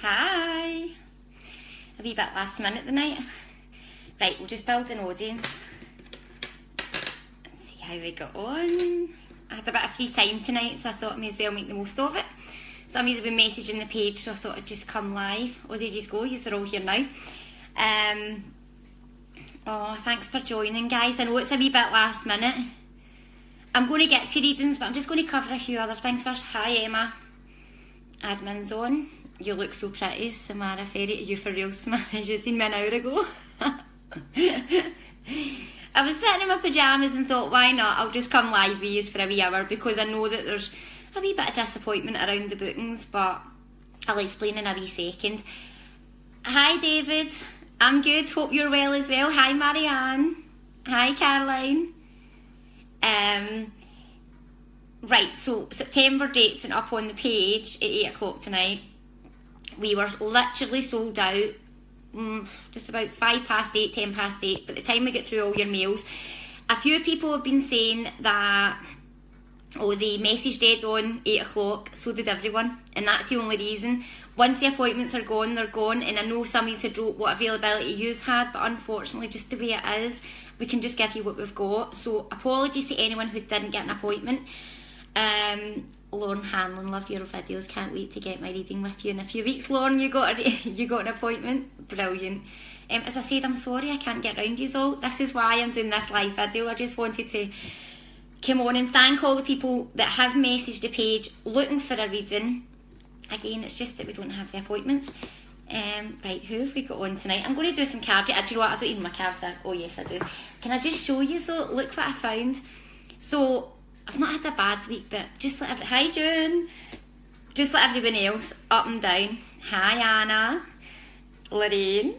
Hi. A wee bit last minute tonight. Right, we'll just build an audience. Let's see how we got on. I had a bit of free time tonight, so I thought I may as well make the most of it. Some of you have been messaging the page, so I thought I'd just come live. Oh, there you go, you're all here now. Oh, thanks for joining, guys. I know it's a wee bit last minute. I'm going to get to readings, but I'm just going to cover a few other things first. Hi, Emma. Admin's on. You look so pretty, Samara Ferry. You for real, Samara? You seen me an hour ago? I was sitting in my pyjamas and thought, why not? I'll just come live with you for a wee hour, because I know that there's a wee bit of disappointment around the bookings, but I'll explain in a wee second. Hi, David. I'm good. Hope you're well as well. Hi, Marianne. Hi, Caroline. Right, so September dates went up on the page at 8 o'clock tonight. We were literally sold out, just about 5 past 8, 10 past 8. By the time we get through all your mails, a few people have been saying that, oh, the message dead on 8 o'clock, so did everyone, and that's the only reason. Once the appointments are gone, they're gone, and I know some of you had wrote what availability you had, but unfortunately, just the way it is, we can just give you what we've got. So apologies to anyone who didn't get an appointment. Lauren Hanlon, love your videos, can't wait to get my reading with you in a few weeks. Lauren, you got an appointment, brilliant. As I said, I'm sorry I can't get round you all. This is why I'm doing this live video. I just wanted to come on and thank all the people that have messaged the page looking for a reading. Again, it's just that we don't have the appointments. Right, who have we got on tonight? I'm going to do some cards. Do you know what? I don't even know my cards are. Oh yes, I do. Can I just show you? So look what I found. So I've not had a bad week, but just like hi June, just like everyone else, up and down. Hi Anna, Lorraine.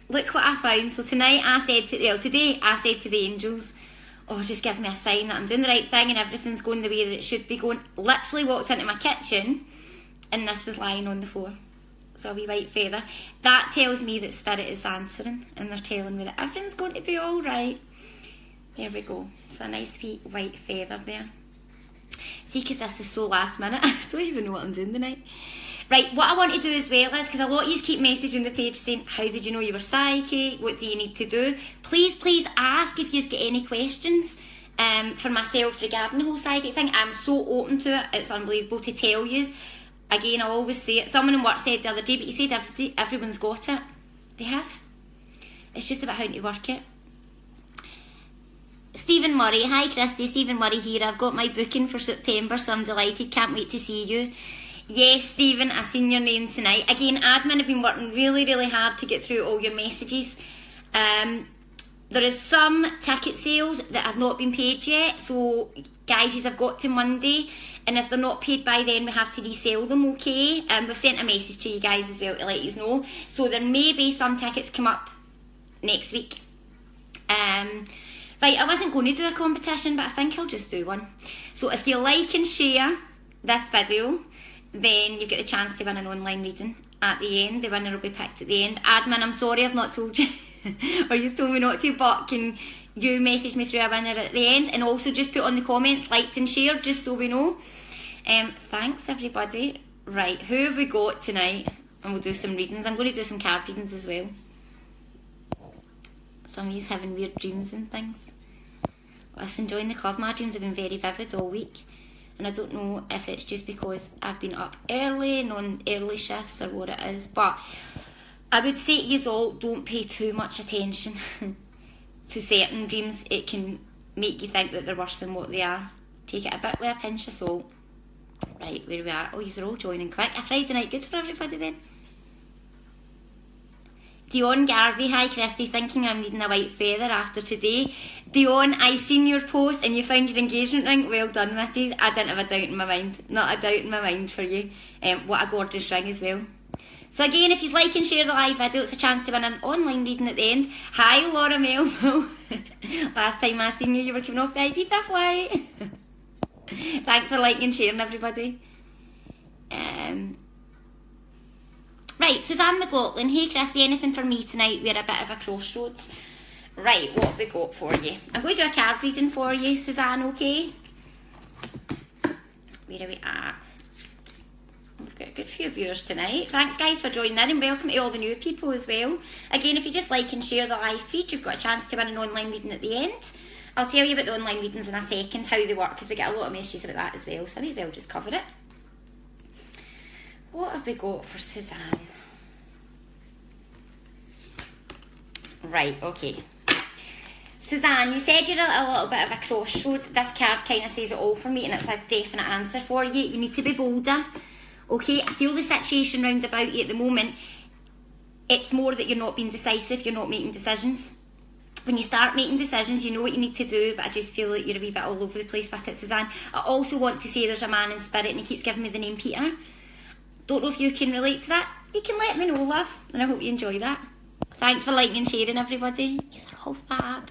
Look what I found. So tonight today I said to the angels, oh, just give me a sign that I'm doing the right thing and everything's going the way that it should be going. Literally walked into my kitchen and this was lying on the floor. So a wee white feather. That tells me that Spirit is answering and they're telling me that everything's going to be alright. There we go. So a nice wee white feather there. See, because this is so last minute, I don't even know what I'm doing tonight. Right, what I want to do as well is, because a lot of you keep messaging the page saying, how did you know you were psychic? What do you need to do? Please ask if you've got any questions for myself regarding the whole psychic thing. I'm so open to it, it's unbelievable to tell you. Again, I always say it. Someone in work said the other day, but you said everyone's got it. They have. It's just about how to work it. Stephen Murray, hi Christy, Stephen Murray here. I've got my booking for September, so I'm delighted. Can't wait to see you. Yes, Stephen, I've seen your name tonight. Again, admin have been working really, really hard to get through all your messages. There is some ticket sales that have not been paid yet, so guys, you've got to Monday, and if they're not paid by then, we have to resell them, okay? We've sent a message to you guys as well to let you know. So there may be some tickets come up next week. Right, I wasn't going to do a competition, but I think I'll just do one. So if you like and share this video, then you get the chance to win an online reading at the end. The winner will be picked at the end. Admin, I'm sorry I've not told you, or you told me not to, but can you message me through a winner at the end? And also just put on the comments, liked and shared, just so we know. Thanks everybody. Right, who have we got tonight? And we'll do some readings. I'm going to do some card readings as well. Some of you's having weird dreams and things. I was enjoying the club. My dreams have been very vivid all week. And I don't know if it's just because I've been up early and on early shifts or what it is. But I would say to you all, don't pay too much attention to certain dreams. It can make you think that they're worse than what they are. Take it a bit with a pinch of salt. Right, where we are. Oh, you're all joining quick. A Friday night good for everybody then. Dion Garvey, hi Christy, thinking I'm needing a white feather after today. Dion, I seen your post and you found your engagement ring. Well done, Mitty. I didn't have a doubt in my mind. Not a doubt in my mind for you. What a gorgeous ring as well. So again, if you like and share the live video, it's a chance to win an online reading at the end. Hi Laura Melville. Last time I seen you, you were coming off the Ibiza flight. Thanks for liking and sharing, everybody. Right, Suzanne McLaughlin. Hey Christy, anything for me tonight? We're a bit of a crossroads. Right, what have we got for you? I'm going to do a card reading for you, Suzanne, okay? Where are we at? We've Got a good few viewers tonight. Thanks guys for joining in, and welcome to all the new people as well. Again, if you just like and share the live feed, you've got a chance to win an online reading at the end. I'll tell you about the online readings in a second, how they work, because we get a lot of messages about that as well, so I may as well just cover it. What have we got for Suzanne? Right, okay. Suzanne, you said you're at a little bit of a crossroads. This card kind of says it all for me, and it's a definite answer for you. You need to be bolder. Okay, I feel the situation round about you at the moment, it's more that you're not being decisive, you're not making decisions. When you start making decisions, you know what you need to do, but I just feel like you're a wee bit all over the place with it, Suzanne. I also want to say there's a man in spirit, and he keeps giving me the name Peter. Don't know if you can relate to that. You can let me know, love, and I hope you enjoy that. Thanks for liking and sharing, everybody. You're all fab.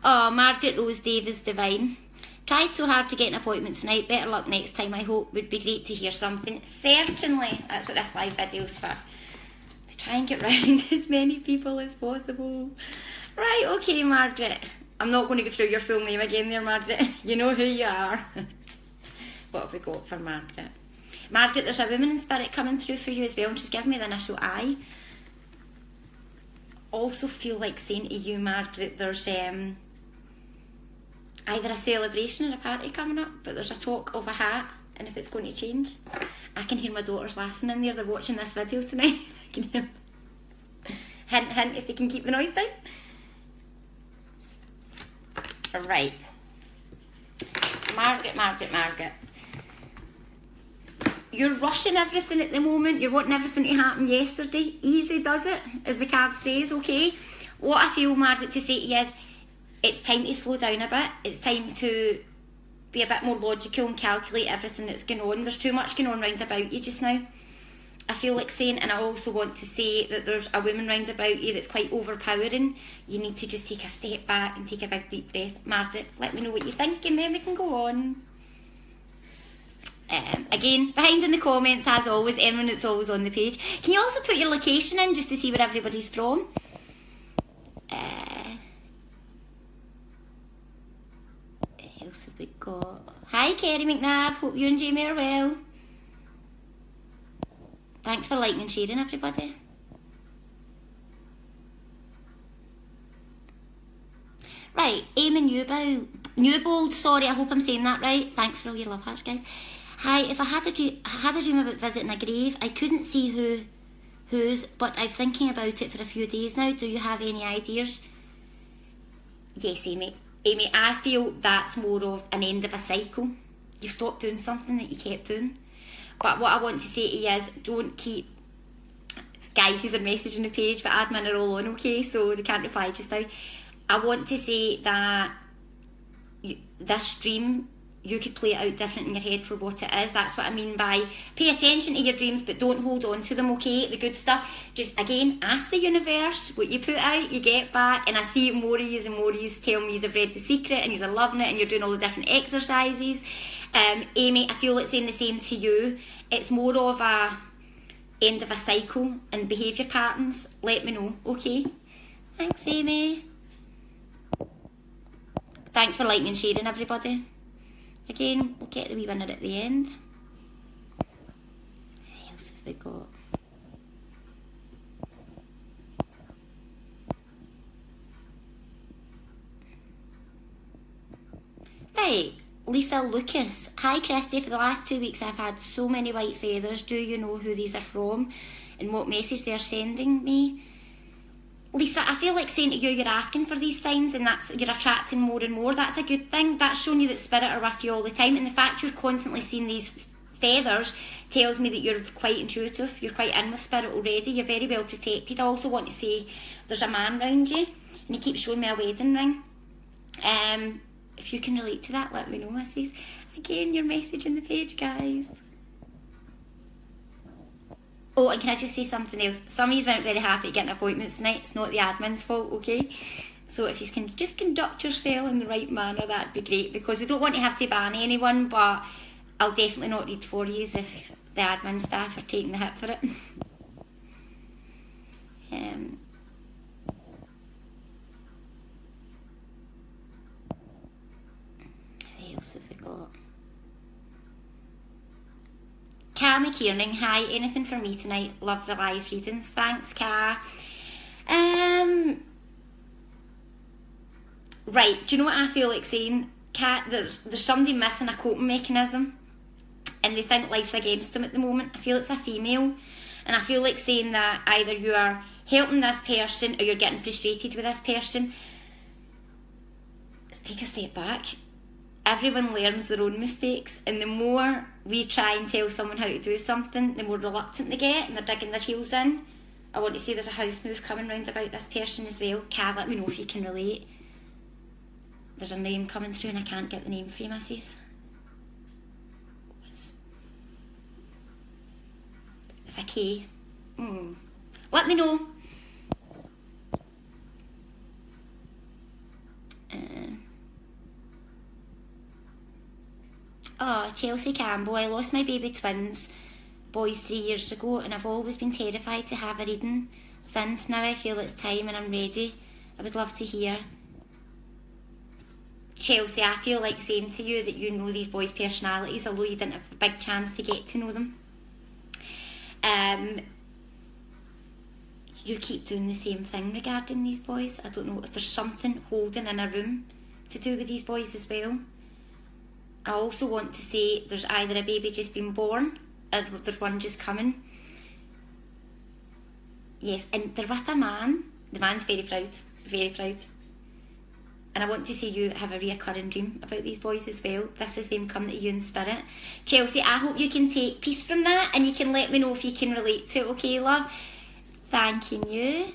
Oh, Margaret Rose Davis Divine. Tried so hard to get an appointment tonight. Better luck next time, I hope. Would be great to hear something. Certainly. That's what this live video's for. To try and get round as many people as possible. Right, okay, Margaret. I'm not going to go through your full name again there, Margaret. You know who you are. What have we got for Margaret? Margaret, there's a woman in spirit coming through for you as well, and she's giving me the initial I. Also feel like saying to you, Margaret, there's either a celebration or a party coming up, but there's a talk of a hat, and if it's going to change. I can hear my daughters laughing in there. They're watching this video tonight. I can hear. Hint, hint, if they can keep the noise down. Right. Margaret, Margaret, Margaret. You're rushing everything at the moment. You're wanting everything to happen yesterday. Easy does it, as the card says, okay? What I feel, Margaret, to say to you is, it's time to slow down a bit. It's time to be a bit more logical and calculate everything that's going on. There's too much going on round about you just now. I feel like saying, and I also want to say that there's a woman round about you that's quite overpowering. You need to just take a step back and take a big deep breath. Margaret, let me know what you think, and then we can go on. Again, behind in the comments, as always, everyone that's always on the page. Can you also put your location in just to see where everybody's from? What else have we got? Hi Kerry McNabb, hope you and Jamie are well. Thanks for liking and sharing, everybody. Right, Eamon Newbold, sorry, I hope I'm saying that right. Thanks for all your love hearts, guys. Hi, if I had a dream about visiting a grave, I couldn't see whose, but I'm thinking about it for a few days now. Do you have any ideas? Yes, Amy. Amy, I feel that's more of an end of a cycle. You stopped doing something that you kept doing. But what I want to say to you is, don't keep... Guys, here's a message on the page, but admin are all on, okay? So they can't reply just now. I want to say that this dream, you could play it out different in your head for what it is. That's what I mean by pay attention to your dreams, but don't hold on to them, okay? The good stuff. Just, again, ask the universe. What you put out, you get back. And I see more of yous and more of yous tell me you've read The Secret and you're loving it and you're doing all the different exercises. Amy, I feel it's saying the same to you. It's more of a end of a cycle and behaviour patterns. Let me know, okay? Thanks, Amy. Thanks for liking and sharing, everybody. Again, we'll get the wee winner at the end. What else have we got? Right, Lisa Lucas. Hi Christy, for the last 2 weeks I've had so many white feathers. Do you know who these are from and what message they're sending me? Lisa, I feel like saying to you, you're asking for these signs and that's you're attracting more and more. That's a good thing. That's showing you that spirit are with you all the time. And the fact you're constantly seeing these feathers tells me that you're quite intuitive. You're quite in with spirit already. You're very well protected. I also want to say there's a man round you and he keeps showing me a wedding ring. If you can relate to that, let me know, missus. Again, your message in the page, guys. Oh, and can I just say something else? Some of you weren't very happy getting appointments tonight. It's not the admin's fault, okay? So if you can just conduct yourself in the right manner, that'd be great, because we don't want to have to ban anyone, but I'll definitely not read for you if the admin staff are taking the hit for it. What else have we got? Ka McKierning, hi, anything for me tonight? Love the live readings. Thanks, Ka. Right, do you know what I feel like saying? Ka, there's somebody missing a coping mechanism and they think life's against them at the moment. I feel it's a female, and I feel like saying that either you are helping this person or you're getting frustrated with this person. Take a step back. Everyone learns their own mistakes, and the more we try and tell someone how to do something, the more reluctant they get and they're digging their heels in. I want to say there's a house move coming round about this person as well. Kat, let me know if you can relate. There's a name coming through and I can't get the name for you, missus. It's a K. Let me know. Oh, Chelsea Campbell, I lost my baby twins boys 3 years ago and I've always been terrified to have a reading since. Now I feel it's time and I'm ready. I would love to hear. Chelsea, I feel like saying to you that you know these boys' personalities, although you didn't have a big chance to get to know them. You keep doing the same thing regarding these boys. I don't know if there's something holding in a room to do with these boys as well. I also want to say there's either a baby just been born or there's one just coming. Yes, and they're with a man. The man's very proud, very proud. And I want to see you have a reoccurring dream about these boys as well. This is them coming to you in spirit. Chelsea, I hope you can take peace from that and you can let me know if you can relate to it, okay, love? Thanking you.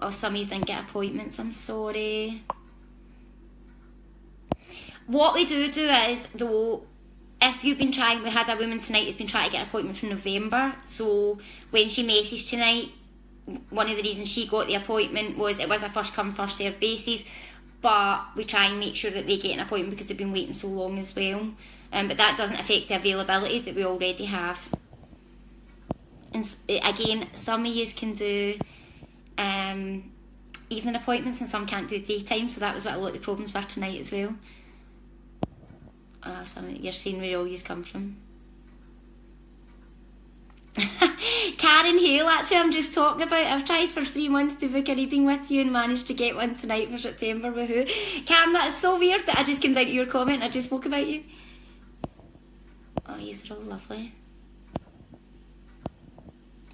Oh, some of you didn't get appointments, I'm sorry. What we do is, though, if you've been trying, we had a woman tonight who's been trying to get an appointment from November, so when she messaged tonight, one of the reasons she got the appointment was it was a first come first served basis, but we try and make sure that they get an appointment because they've been waiting so long as well. But that doesn't affect the availability that we already have. And again, some of you can do evening appointments and some can't do daytime, so that was what a lot of the problems were tonight as well. You're seeing where all yous come from. Karen Hale, that's who I'm just talking about. I've tried for 3 months to book a reading with you and managed to get one tonight for September. Woohoo. Karen, that is so weird that I just came down to your comment and I just spoke about you. Oh, yous are all lovely.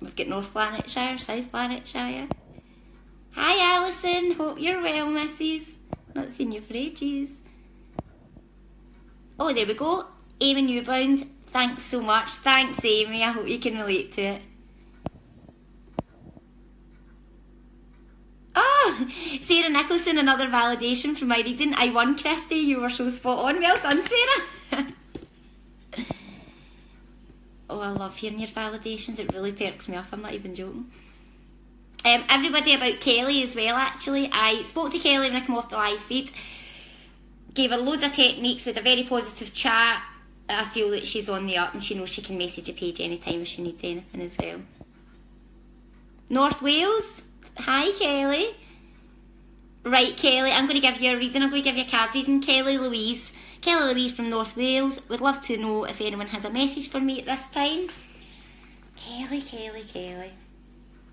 We've got North Lanarkshire, South Lanarkshire. Hi Alison, hope you're well, missus. Not seen you for ages. Oh, there we go. Amy Newbound, thanks so much. Thanks, Amy. I hope you can relate to it. Oh, Sarah Nicholson, another validation from my reading. I won, Christy. You were so spot on. Well done, Sarah. Oh, I love hearing your validations. It really perks me up. I'm not even joking. Everybody about Kelly as well, actually. I spoke to Kelly when I came off the live feed. Gave her loads of techniques with a very positive chat. I feel that she's on the up and she knows she can message a page anytime if she needs anything as well. North Wales. Hi, Kelly. Right, Kelly, I'm going to give you a reading. I'm going to give you a card reading. Kelly Louise from North Wales. Would love to know if anyone has a message for me at this time. Kelly.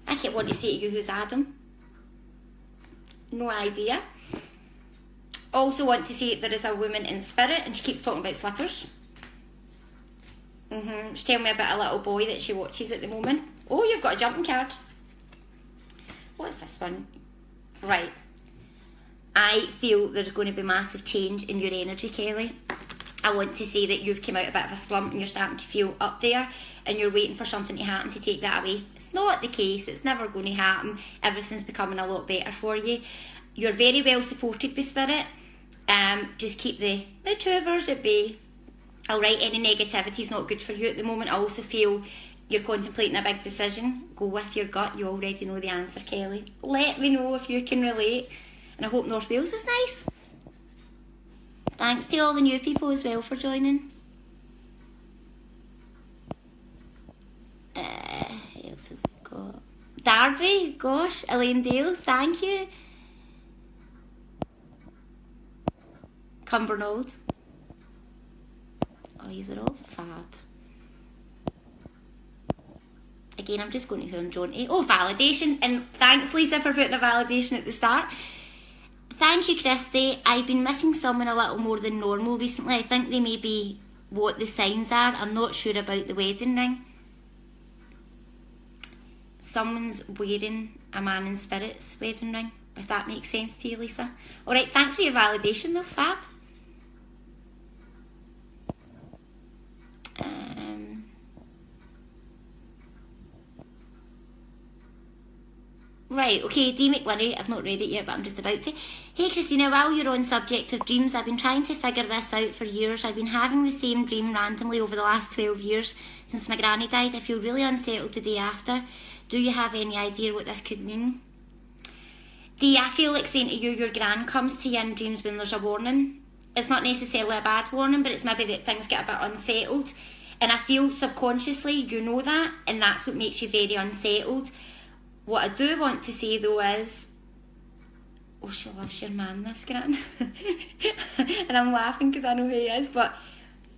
I kept wanting to say to you, who's Adam? No idea. Also want to say there is a woman in spirit and she keeps talking about slippers. She's telling me about a little boy that she watches at the moment. Oh, you've got a jumping card. What's this one? Right. I feel there's going to be massive change in your energy, Kelly. I want to say that you've come out a bit of a slump and you're starting to feel up there and you're waiting for something to happen to take that away. It's not the case. It's never going to happen. Everything's becoming a lot better for you. You're very well supported by spirit. Just keep the hovers at bay. Alright, any negativity is not good for you at the moment. I also feel you're contemplating a big decision. Go with your gut. You already know the answer, Kelly. Let me know if you can relate. And I hope North Wales is nice. Thanks to all the new people as well for joining. Who else have we got? Darby, gosh, Elaine Dale, thank you. Cumbernauld. Oh, these are all fab. Again, I'm just going to who I'm drawn to. Oh, validation. And thanks, Lisa, for putting a validation at the start. Thank you, Christy. I've been missing someone a little more than normal recently. I think they may be what the signs are. I'm not sure about the wedding ring. Someone's wearing a man in spirit's wedding ring, if that makes sense to you, Lisa. Alright, thanks for your validation though, fab. Right, okay, D. McWinnie, I've not read it yet, but I'm just about to. Hey Christina, while you're on subject of dreams, I've been trying to figure this out for years. I've been having the same dream randomly over the last 12 years since my granny died. I feel really unsettled the day after. Do you have any idea what this could mean? Dee, I feel like saying to you, your gran comes to you in dreams when there's a warning. It's not necessarily a bad warning, but it's maybe that things get a bit unsettled. And I feel subconsciously you know that, and that's what makes you very unsettled. What I do want to say though is, oh, she loves your man, this gran. And I'm laughing because I know who he is, but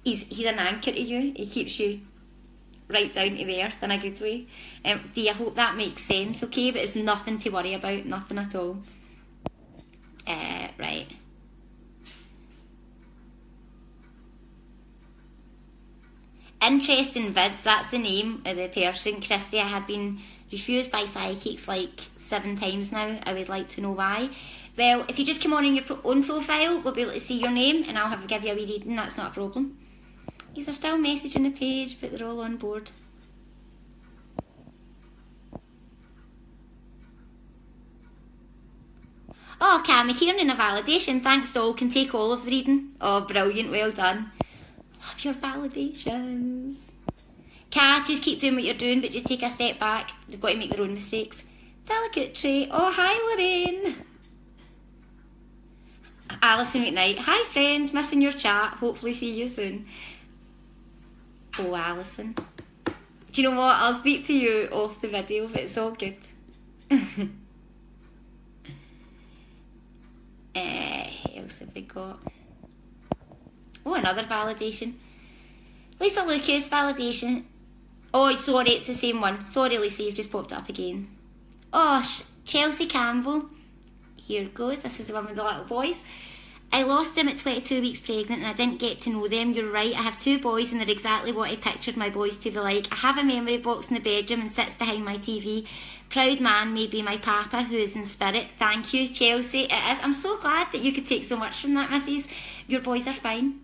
he's an anchor to you. He keeps you right down to the earth in a good way. Dee, I hope that makes sense, okay? But it's nothing to worry about, nothing at all. Right. Interesting Vids, that's the name of the person. Christy, I have been refused by psychics like 7 times now. I would like to know why. Well, if you just come on in your own profile, we'll be able to see your name and I'll give you a wee reading, that's not a problem. These are still messaging the page, but they're all on board. Oh, Cammy Kieran, a validation. Thanks to all, can take all of the reading. Oh, brilliant, well done. Love your validations. Kat, just keep doing what you're doing, but just take a step back. They've got to make their own mistakes. Delicate trait. Oh, hi, Lorraine. Alison McKnight. Hi, friends. Missing your chat. Hopefully see you soon. Oh, Alison. Do you know what? I'll speak to you off the video, but it's all good. Who else have we got? Oh, another validation. Lisa Lucas, validation. Oh, sorry, it's the same one. Sorry, Lisa, you've just popped up again. Oh, Chelsea Campbell. Here goes. This is the one with the little boys. I lost them at 22 weeks pregnant and I didn't get to know them. You're right, I have 2 boys and they're exactly what I pictured my boys to be like. I have a memory box in the bedroom and sits behind my TV. Proud man may be my papa who is in spirit. Thank you, Chelsea. It is. I'm so glad that you could take so much from that, Mrs. Your boys are fine.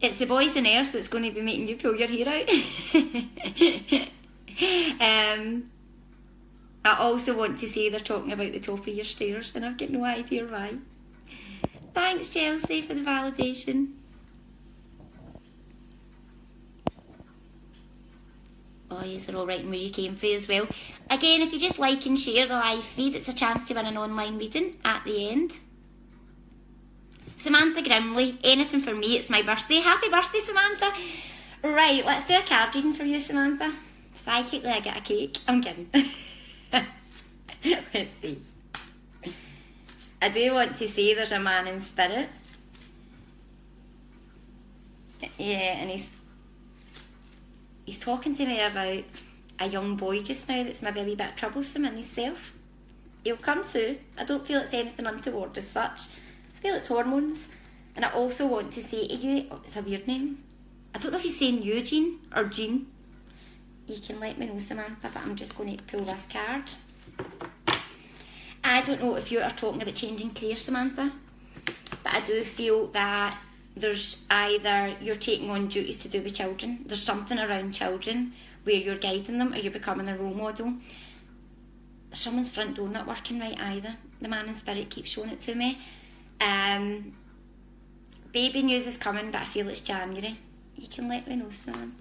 It's the boys on earth that's going to be making you pull your hair out. I also want to say they're talking about the top of your stairs and I've got no idea why. Thanks, Chelsea, for the validation. Oh, yes, they're all writing where you came from as well. Again, if you just like and share the live feed, it's a chance to win an online reading at the end. Samantha Grimley, anything for me, it's my birthday. Happy birthday, Samantha. Right, let's do a card reading for you, Samantha. Psychically, I get a cake. I'm kidding. Let's see. I do want to say there's a man in spirit. Yeah, and he's talking to me about a young boy just now that's maybe a wee bit troublesome in himself. He'll come to. I don't feel it's anything untoward as such. I feel it's hormones. And I also want to say to you, oh, it's a weird name. I don't know if he's saying Eugene or Jean. You can let me know, Samantha, but I'm just going to pull this card. I don't know if you are talking about changing career, Samantha, but I do feel that there's either you're taking on duties to do with children, there's something around children where you're guiding them or you're becoming a role model. Someone's front door not working right either. The man in spirit keeps showing it to me. Baby news is coming, but I feel it's January. You can let me know, Samantha.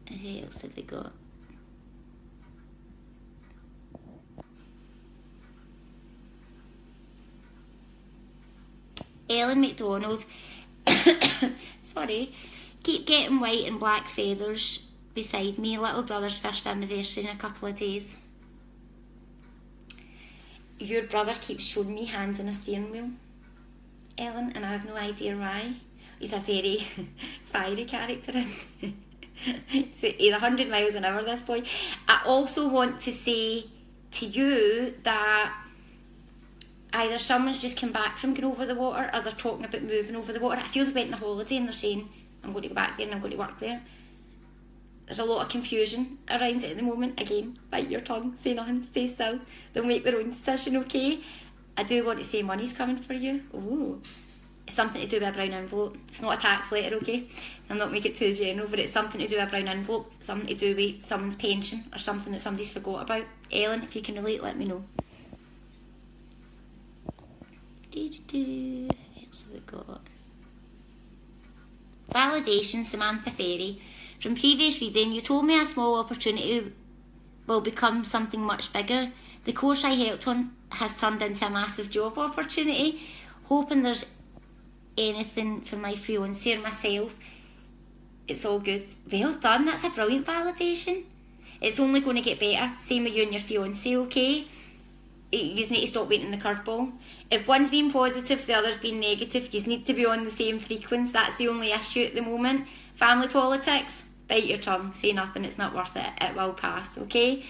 Who else have we got? Ellen McDonald. Sorry. Keep getting white and black feathers beside me. Little brother's first anniversary in a couple of days. Your brother keeps showing me hands on a steering wheel, Ellen, and I have no idea why. He's a very fiery character, isn't he? So he's 100 miles an hour, this boy. I also want to say to you that either someone's just come back from going over the water, or they're talking about moving over the water. I feel they went on a holiday and they're saying, I'm going to go back there and I'm going to work there. There's a lot of confusion around it at the moment. Again, bite your tongue, say nothing, stay still. They'll make their own decision, okay? I do want to say money's coming for you. Ooh. It's something to do with a brown envelope. It's not a tax letter, okay? I'll not make it too general, but it's something to do with a brown envelope, something to do with someone's pension, or something that somebody's forgot about. Ellen, if you can relate, let me know. What else have we got? Validation, Samantha Ferry. From previous reading, you told me a small opportunity will become something much bigger. The course I helped on has turned into a massive job opportunity. Hoping there's anything for my fiancé or myself. It's all good. Well done, that's a brilliant validation. It's only going to get better. Same with you and your fiancé, okay? You just need to stop waiting the curveball. If one's being positive, the other's being negative, you need to be on the same frequency. That's the only issue at the moment. Family politics, bite your tongue, say nothing, it's not worth it, it will pass, okay?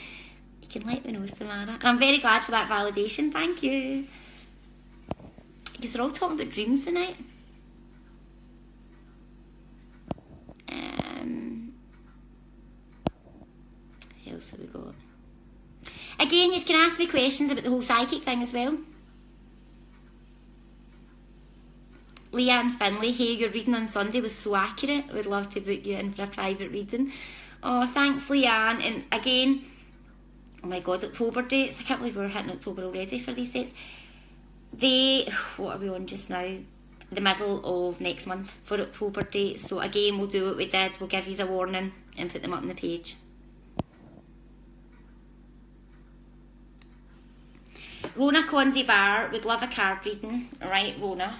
You can let me know, Samara. And I'm very glad for that validation, thank you. Because they're all talking about dreams tonight. What else have we got? Again, you can ask me questions about the whole psychic thing as well. Leanne Finlay, hey, your reading on Sunday was so accurate. I would love to book you in for a private reading. Oh, thanks, Leanne. And again, oh my God, October dates. I can't believe we're hitting October already for these dates. What are we on just now? The middle of next month for October dates. So again, we'll do what we did. We'll give you a warning and put them up on the page. Rona Condi Bar would love a card reading. Alright, Rona.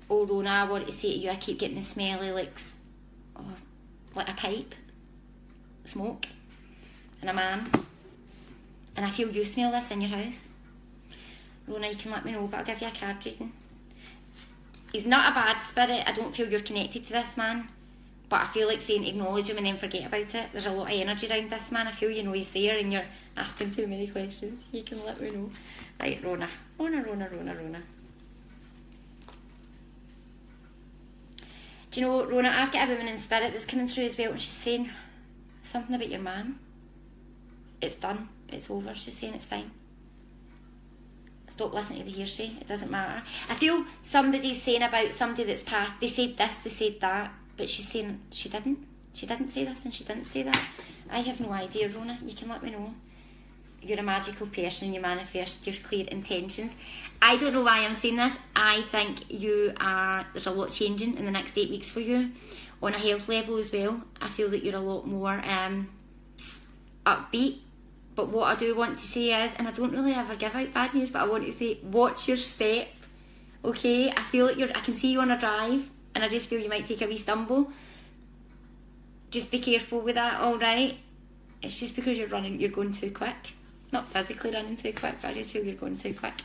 Oh, Rona, I want to say to you, I keep getting the smelly like a pipe, smoke, and a man. And I feel you smell this in your house. Rona, you can let me know, but I'll give you a card reading. He's not a bad spirit. I don't feel you're connected to this man. But I feel like saying acknowledge him and then forget about it. There's a lot of energy around this man. I feel you know he's there and you're asking too many questions. You can let me know. Right, Rona. Rona. Do you know, Rona, I've got a woman in spirit that's coming through as well, and she's saying something about your man. It's done. It's over. She's saying it's fine. Stop listening to the hearsay. It doesn't matter. I feel somebody's saying about somebody that's passed. They said this, they said that, but she's saying she didn't. She didn't say this and she didn't say that. I have no idea, Rona. You can let me know. You're a magical person and you manifest your clear intentions. I don't know why I'm saying this. I think there's a lot changing in the next 8 weeks for you. On a health level as well. I feel that you're a lot more upbeat. But what I do want to say is, and I don't really ever give out bad news, but I want to say, watch your step. Okay? I feel like I can see you on a drive and I just feel you might take a wee stumble. Just be careful with that, alright? It's just because you're going too quick. Not physically running too quick, but I just feel you're going too quick.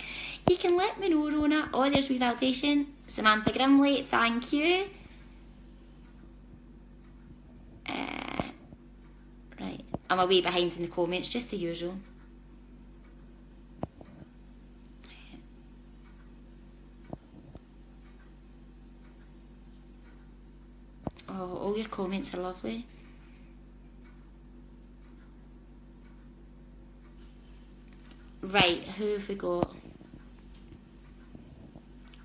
You can let me know, Rona. Oh, there's revalidation. Samantha Grimley, thank you. Right, I'm a wee behind in the comments, just the usual. Oh, all your comments are lovely. Right, who have we got?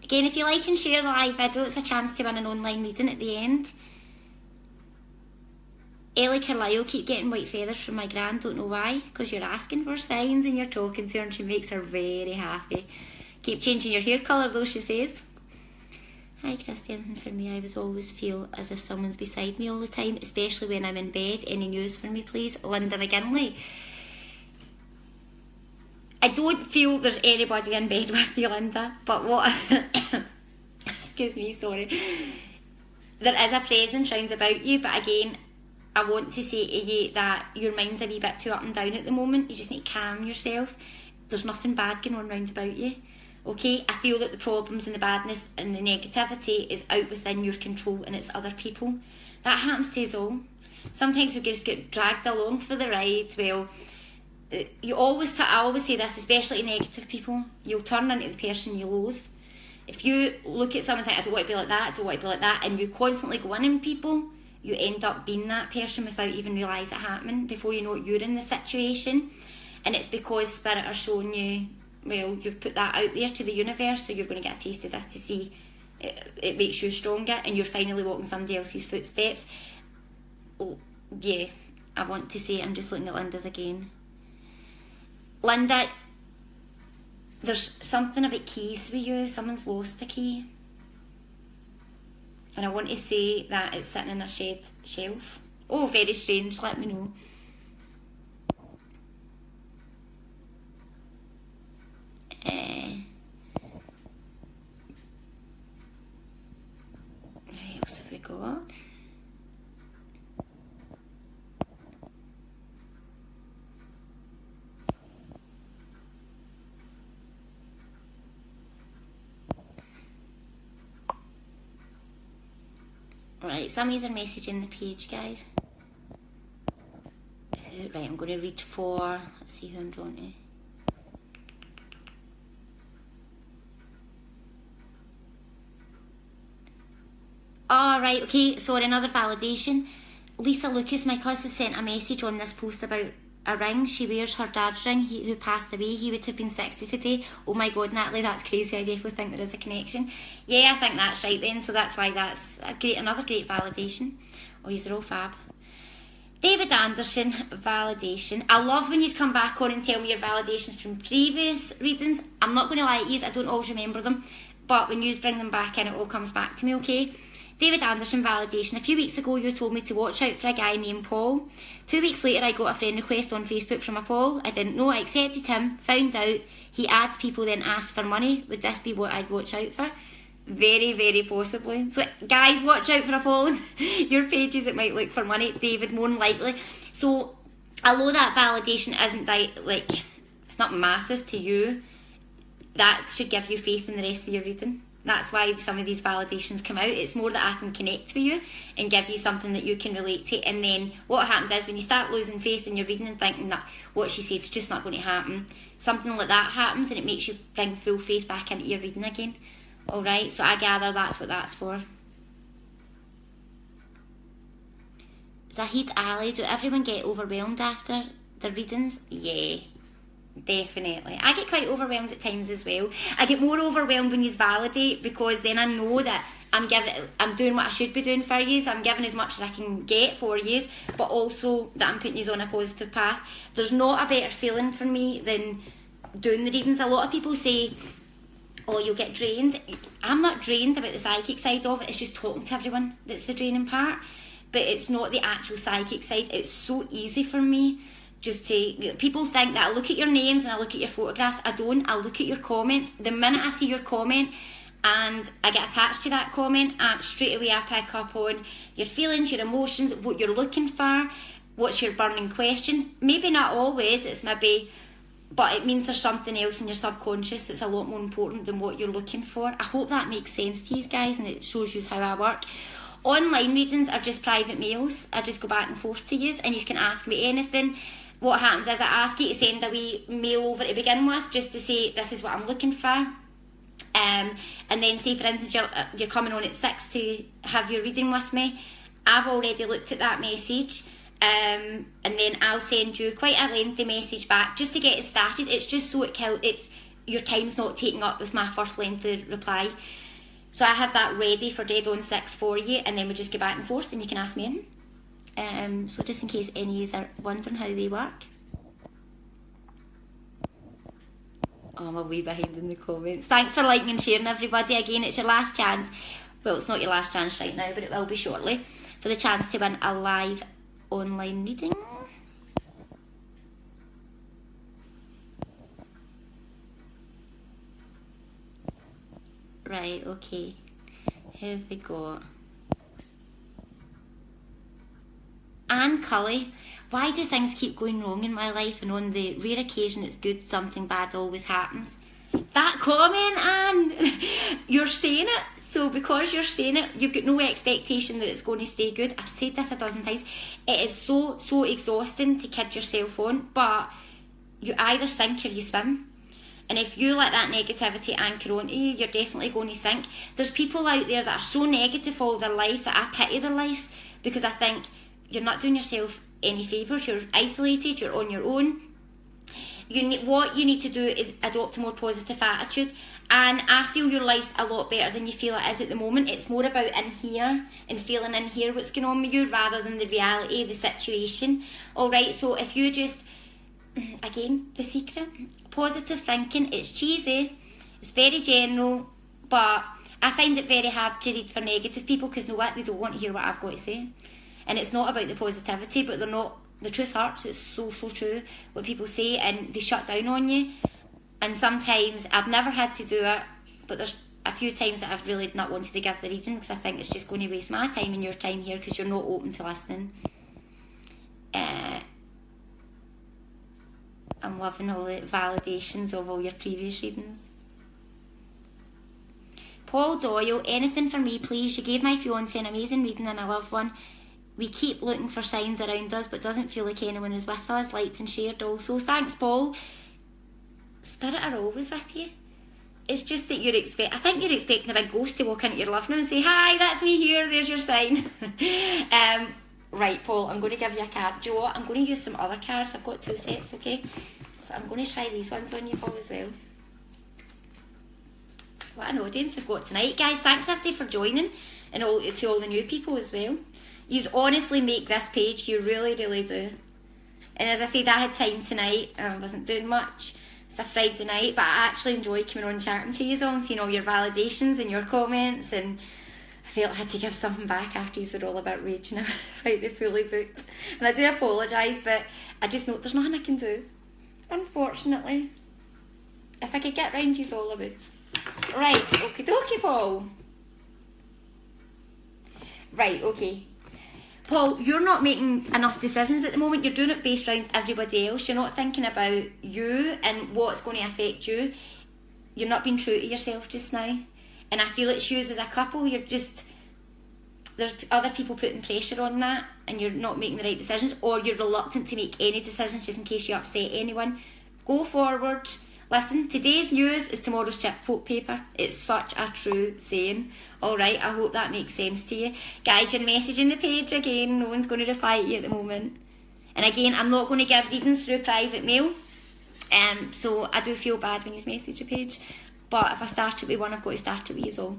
Again, if you like and share the live video, it's a chance to win an online reading at the end. Ellie Carlisle, keep getting white feathers from my gran, don't know why, because you're asking for signs and you're talking to her and she makes her very happy. Keep changing your hair colour though, she says. Hi Christy, anything for me? I always feel as if someone's beside me all the time, especially when I'm in bed. Any news for me please? Linda McGinley. I don't feel there's anybody in bed with you, Linda, but what... Excuse me, sorry. There is a presence round about you, but again, I want to say to you that your mind's a wee bit too up and down at the moment. You just need to calm yourself. there's nothing bad going on round about you. Okay, I feel that the problems and the badness and the negativity is out within your control, and it's other people. That happens to us all. Sometimes we just get dragged along for the ride. Well, I always say this, especially to negative people, you'll turn into the person you loathe. If you look at someone and think, I don't want to be like that, I don't want to be like that, and you constantly go in people, you end up being that person without even realise it happening. Before you know it, you're in the situation. And it's because Spirit are showing you, well, you've put that out there to the universe, so you're going to get a taste of this to see it makes you stronger, and you're finally walking somebody else's footsteps. Oh, yeah, I want to say, I'm just looking at Linda's again. Linda, there's something about keys with you. Someone's lost a key. And I want to say that it's sitting in a shelf. Oh, very strange, let me know. What else have we got? Right, some of you are messaging the page, guys. Right, I'm going to read for, let's see who I'm drawn to. Oh, right, okay, sorry, another validation. Lisa Lucas, my cousin, sent a message on this post about a ring. She wears her dad's ring, who passed away. He would have been 60 today. Oh my God, Natalie, that's crazy. I definitely think there is a connection. Yeah, I think that's right then. So that's why that's another great validation. Oh, these are all fab. David Anderson, validation. I love when you come back on and tell me your validations from previous readings. I'm not going to lie to you, I don't always remember them. But when you bring them back in, it all comes back to me, okay? David Anderson, validation. A few weeks ago, you told me to watch out for a guy named Paul. 2 weeks later, I got a friend request on Facebook from a Paul. I didn't know. I accepted him, found out he adds people, then asks for money. Would this be what I'd watch out for? Very, very possibly. So, guys, watch out for a Paul on your pages that might look for money. David, more than likely. So, although that validation isn't like, it's not massive to you, that should give you faith in the rest of your reading. That's why some of these validations come out. It's more that I can connect with you and give you something that you can relate to. And then what happens is when you start losing faith in your reading and thinking that what she said is just not going to happen, something like that happens and it makes you bring full faith back into your reading again. Alright, so I gather that's what that's for. Zahid Ali, do everyone get overwhelmed after the readings? Yeah. Definitely. I get quite overwhelmed at times as well. I get more overwhelmed when you validate, because then I know that I'm doing what I should be doing for you. I'm giving as much as I can get for you, but also that I'm putting you on a positive path. There's not a better feeling for me than doing the readings. A lot of people say, oh, you'll get drained. I'm not drained about the psychic side of it. It's just talking to everyone that's the draining part. But it's not the actual psychic side. It's so easy for me. Just to, people think that I look at your names and I look at your photographs. I don't. I look at your comments. The minute I see your comment and I get attached to that comment, straight away I pick up on your feelings, your emotions, what you're looking for, what's your burning question. Maybe not always, it's maybe, but it means there's something else in your subconscious that's a lot more important than what you're looking for. I hope that makes sense to you guys and it shows you how I work. Online readings are just private mails. I just go back and forth to you and you can ask me anything. What happens is I ask you to send a wee mail over to begin with, just to say this is what I'm looking for. And then say, for instance, you're coming on at 6 to have your reading with me. I've already looked at that message. And then I'll send you quite a lengthy message back just to get it started. It's just so it's your time's not taken up with my first lengthy reply. So I have that ready for dead on 6 for you, and then we just go back and forth and you can ask me in. So just in case any of you are wondering how they work. Oh, I'm a wee behind in the comments. Thanks for liking and sharing, everybody. Again, it's your last chance. Well, it's not your last chance right now, but it will be shortly, for the chance to win a live online reading. Right, okay. Who have we got? Anne Cully. Why do things keep going wrong in my life, and on the rare occasion it's good, something bad always happens? That comment, Anne, you're saying it. So because you're saying it, you've got no expectation that it's going to stay good. I've said this a dozen times. It is so exhausting to kid yourself on, but you either sink or you swim. And if you let that negativity anchor onto you, you're definitely going to sink. There's people out there that are so negative all their life that I pity their lives, because I think you're not doing yourself any favours. You're isolated, you're on your own. What you need to do is adopt a more positive attitude. And I feel your life's a lot better than you feel it is at the moment. It's more about in here and feeling in here what's going on with you, rather than the reality of the situation. Alright, so if you just, again, the secret, positive thinking. It's cheesy, it's very general, but I find it very hard to read for negative people, because you know what, they don't want to hear what I've got to say. And it's not about the positivity, but the truth hurts. It's so true what people say, and they shut down on you. And sometimes, I've never had to do it, but there's a few times that I've really not wanted to give the reading, because I think it's just going to waste my time and your time here, because you're not open to listening. I'm loving all the validations of all your previous readings. Paul Doyle, anything for me please. You gave my fiancé an amazing reading and I love one. We keep looking for signs around us, but doesn't feel like anyone is with us, liked and shared also. Thanks, Paul. Spirit are always with you. It's just that I think you're expecting a big ghost to walk into your living room and say, hi, that's me here, there's your sign. Right, Paul, I'm going to give you a card. Do you know what? I'm going to use some other cards. I've got 2 sets, okay? So I'm going to try these ones on you, Paul, as well. What an audience we've got tonight. Guys, thanks everybody for joining, and to all the new people as well. You honestly make this page, you really do. And as I said, I had time tonight, I wasn't doing much. It's a Friday night, but I actually enjoy coming on chatting to you all and seeing all your validations and your comments, and I felt I had to give something back after you were all about raging about the fully booked. And I do apologise, but I just know there's nothing I can do, unfortunately. If I could get round you all, I would. Right, okie dokie, Paul. Right, okay. Paul, you're not making enough decisions at the moment. You're doing it based around everybody else. You're not thinking about you and what's going to affect you. You're not being true to yourself just now. And I feel it's you as a couple. There's other people putting pressure on that, and you're not making the right decisions, or you're reluctant to make any decisions just in case you upset anyone. Go forward. Listen, today's news is tomorrow's chipboard paper. It's such a true saying. Alright, I hope that makes sense to you. Guys, you're messaging the page again. No one's going to reply to you at the moment. And again, I'm not going to give readings through private mail. So I do feel bad when you message the page. But if I start it with one, I've got to start it with you all.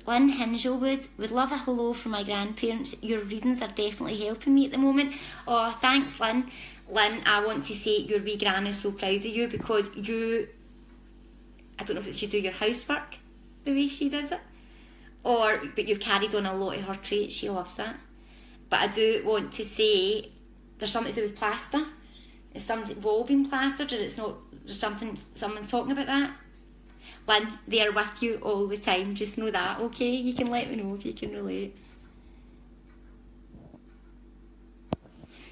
Lynn Hingelwood, would love a hello from my grandparents. Your readings are definitely helping me at the moment. Oh, thanks, Lynn. Lynn, I want to say your wee gran is so proud of you, because I don't know if it's you do your housework the way she does it, but you've carried on a lot of her traits. She loves that. But I do want to say there's something to do with plaster. Is something wall being plastered, or it's not? There's something, someone's talking about that. Lynn, they are with you all the time. Just know that, okay? You can let me know if you can relate.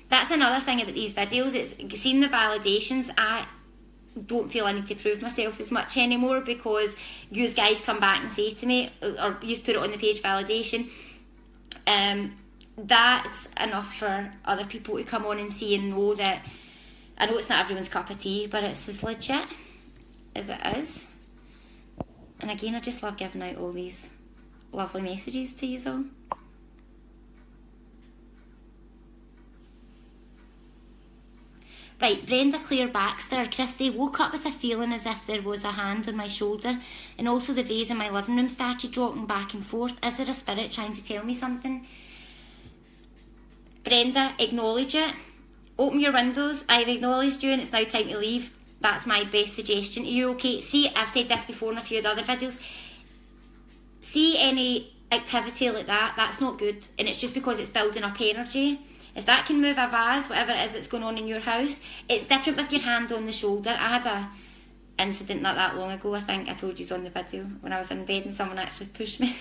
That's another thing about these videos. It's seeing the validations. I don't feel I need to prove myself as much anymore, because you guys come back and say to me, or you put it on the page, validation. That's enough for other people to come on and see and know that, I know it's not everyone's cup of tea, but it's as legit as it is. And again, I just love giving out all these lovely messages to you all. Right, Brenda Claire Baxter. Christy, woke up with a feeling as if there was a hand on my shoulder, and also the vase in my living room started rocking back and forth. Is there a spirit trying to tell me something? Brenda, acknowledge it. Open your windows. I've acknowledged you and it's now time to leave. That's my best suggestion to you, okay? See, I've said this before in a few of the other videos. See any activity like that, that's not good. And it's just because it's building up energy. If that can move a vase, whatever it is that's going on in your house, it's different with your hand on the shoulder. I had a incident not that long ago, I think I told you on the video, when I was in bed and someone actually pushed me.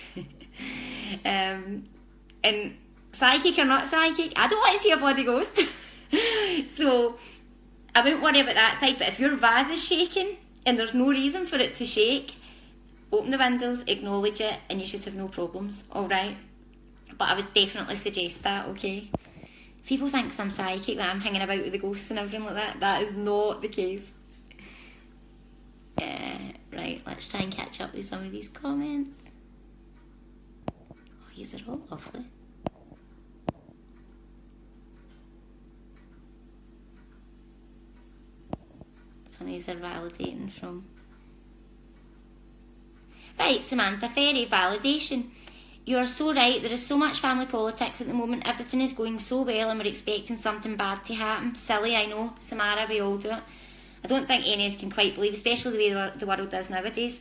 And psychic or not psychic, I don't want to see a bloody ghost. So I wouldn't worry about that side. But if your vase is shaking and there's no reason for it to shake, open the windows, acknowledge it, and you should have no problems, alright? But I would definitely suggest that, okay? People think 'cause I'm psychic that I'm hanging about with the ghosts and everything like that. That is not the case. Right, let's try and catch up with some of these comments. Oh, these are all lovely. Some of these are validating from... Right, Samantha Ferry, validation. You are so right, there is so much family politics at the moment, everything is going so well and we're expecting something bad to happen. Silly, I know, Samara, we all do it. I don't think any of us can quite believe, especially the way the world is nowadays,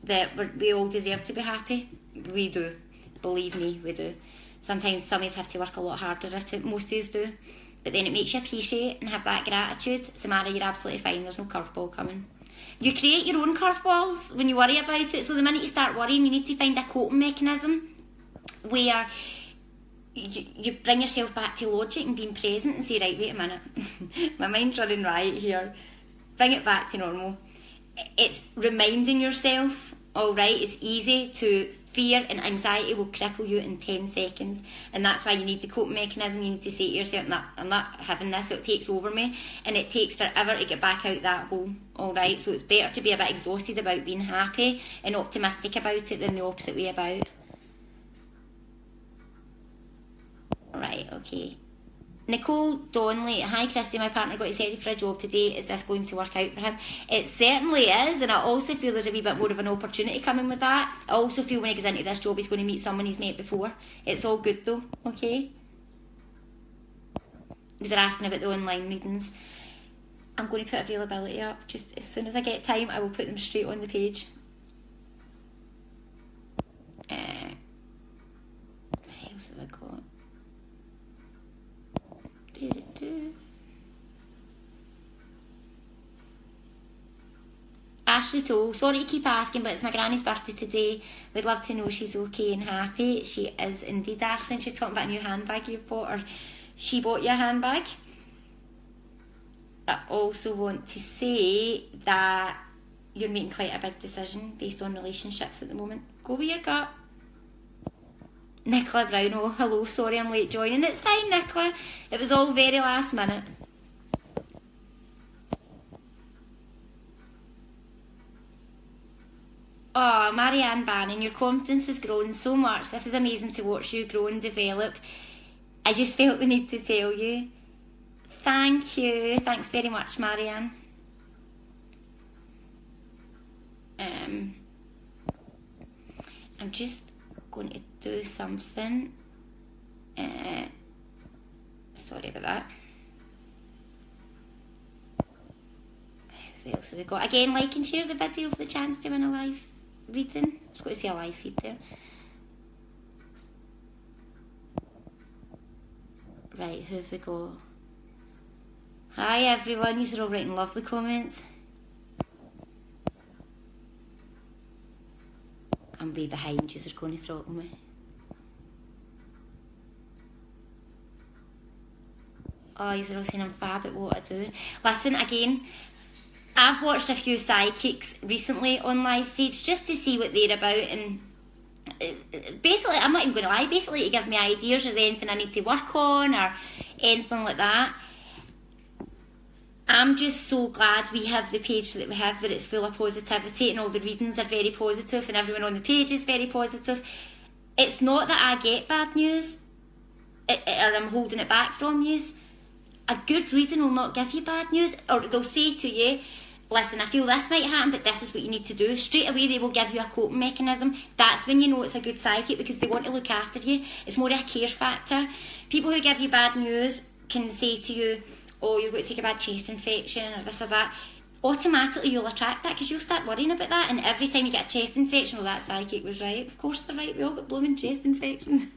that we all deserve to be happy. We do, believe me, we do. Sometimes some of us have to work a lot harder at it, most of us do. But then it makes you appreciate and have that gratitude. Samara, you're absolutely fine, there's no curveball coming. You create your own curveballs when you worry about it, so the minute you start worrying, you need to find a coping mechanism where you bring yourself back to logic and being present and say, right, wait a minute, my mind's running riot here, bring it back to normal. It's reminding yourself, alright, it's easy to... Fear and anxiety will cripple you in 10 seconds, and that's why you need the coping mechanism. You need to say to yourself, I'm not having this, it takes over me, and it takes forever to get back out that hole, alright? So it's better to be a bit exhausted about being happy and optimistic about it than the opposite way about. Right, okay. Nicole Donnelly, hi Christy, my partner got accepted for a job today. Is this going to work out for him? It certainly is, and I also feel there's a wee bit more of an opportunity coming with that. I also feel when he goes into this job he's going to meet someone he's met before. It's all good though, okay? Because they're asking about the online readings. I'm going to put availability up. Just as soon as I get time, I will put them straight on the page. What else have I got? Ashley Toll, sorry to keep asking, but it's my granny's birthday today. We'd love to know she's okay and happy. She is indeed, Ashley. She's talking about a new handbag you've bought, or she bought you a handbag. I also want to say that you're making quite a big decision based on relationships at the moment. Go with your gut. Nicola Brown, oh hello, sorry I'm late joining. It's fine, Nicola. It was all very last minute. Oh, Marianne Bannon, your confidence has grown so much. This is amazing to watch you grow and develop. I just felt the need to tell you. Thank you. Thanks very much, Marianne. I'm just going to do something. Sorry about that. What else have we got? Again, like and share the video for the chance to win a live reading. I was going to say a live feed there. Right, who have we got? Hi everyone, these are all writing lovely comments. I'm way behind, you're going to throttle me. Oh, you're all saying I'm fab at what I do. Listen, again, I've watched a few psychics recently on live feeds just to see what they're about, and basically, I'm not even going to lie, basically to give me ideas or anything I need to work on or anything like that. I'm just so glad we have the page that we have, that it's full of positivity and all the readings are very positive and everyone on the page is very positive. It's not that I get bad news or I'm holding it back from you. A good reading will not give you bad news, or they'll say to you, listen, I feel this might happen, but this is what you need to do. Straight away they will give you a coping mechanism. That's when you know it's a good psychic, because they want to look after you. It's more a care factor. People who give you bad news can say to you, oh, you're going to take a bad chest infection or this or that. Automatically you'll attract that, because you'll start worrying about that, and every time you get a chest infection, oh, that psychic was right. Of course they're right, we all got blooming chest infections.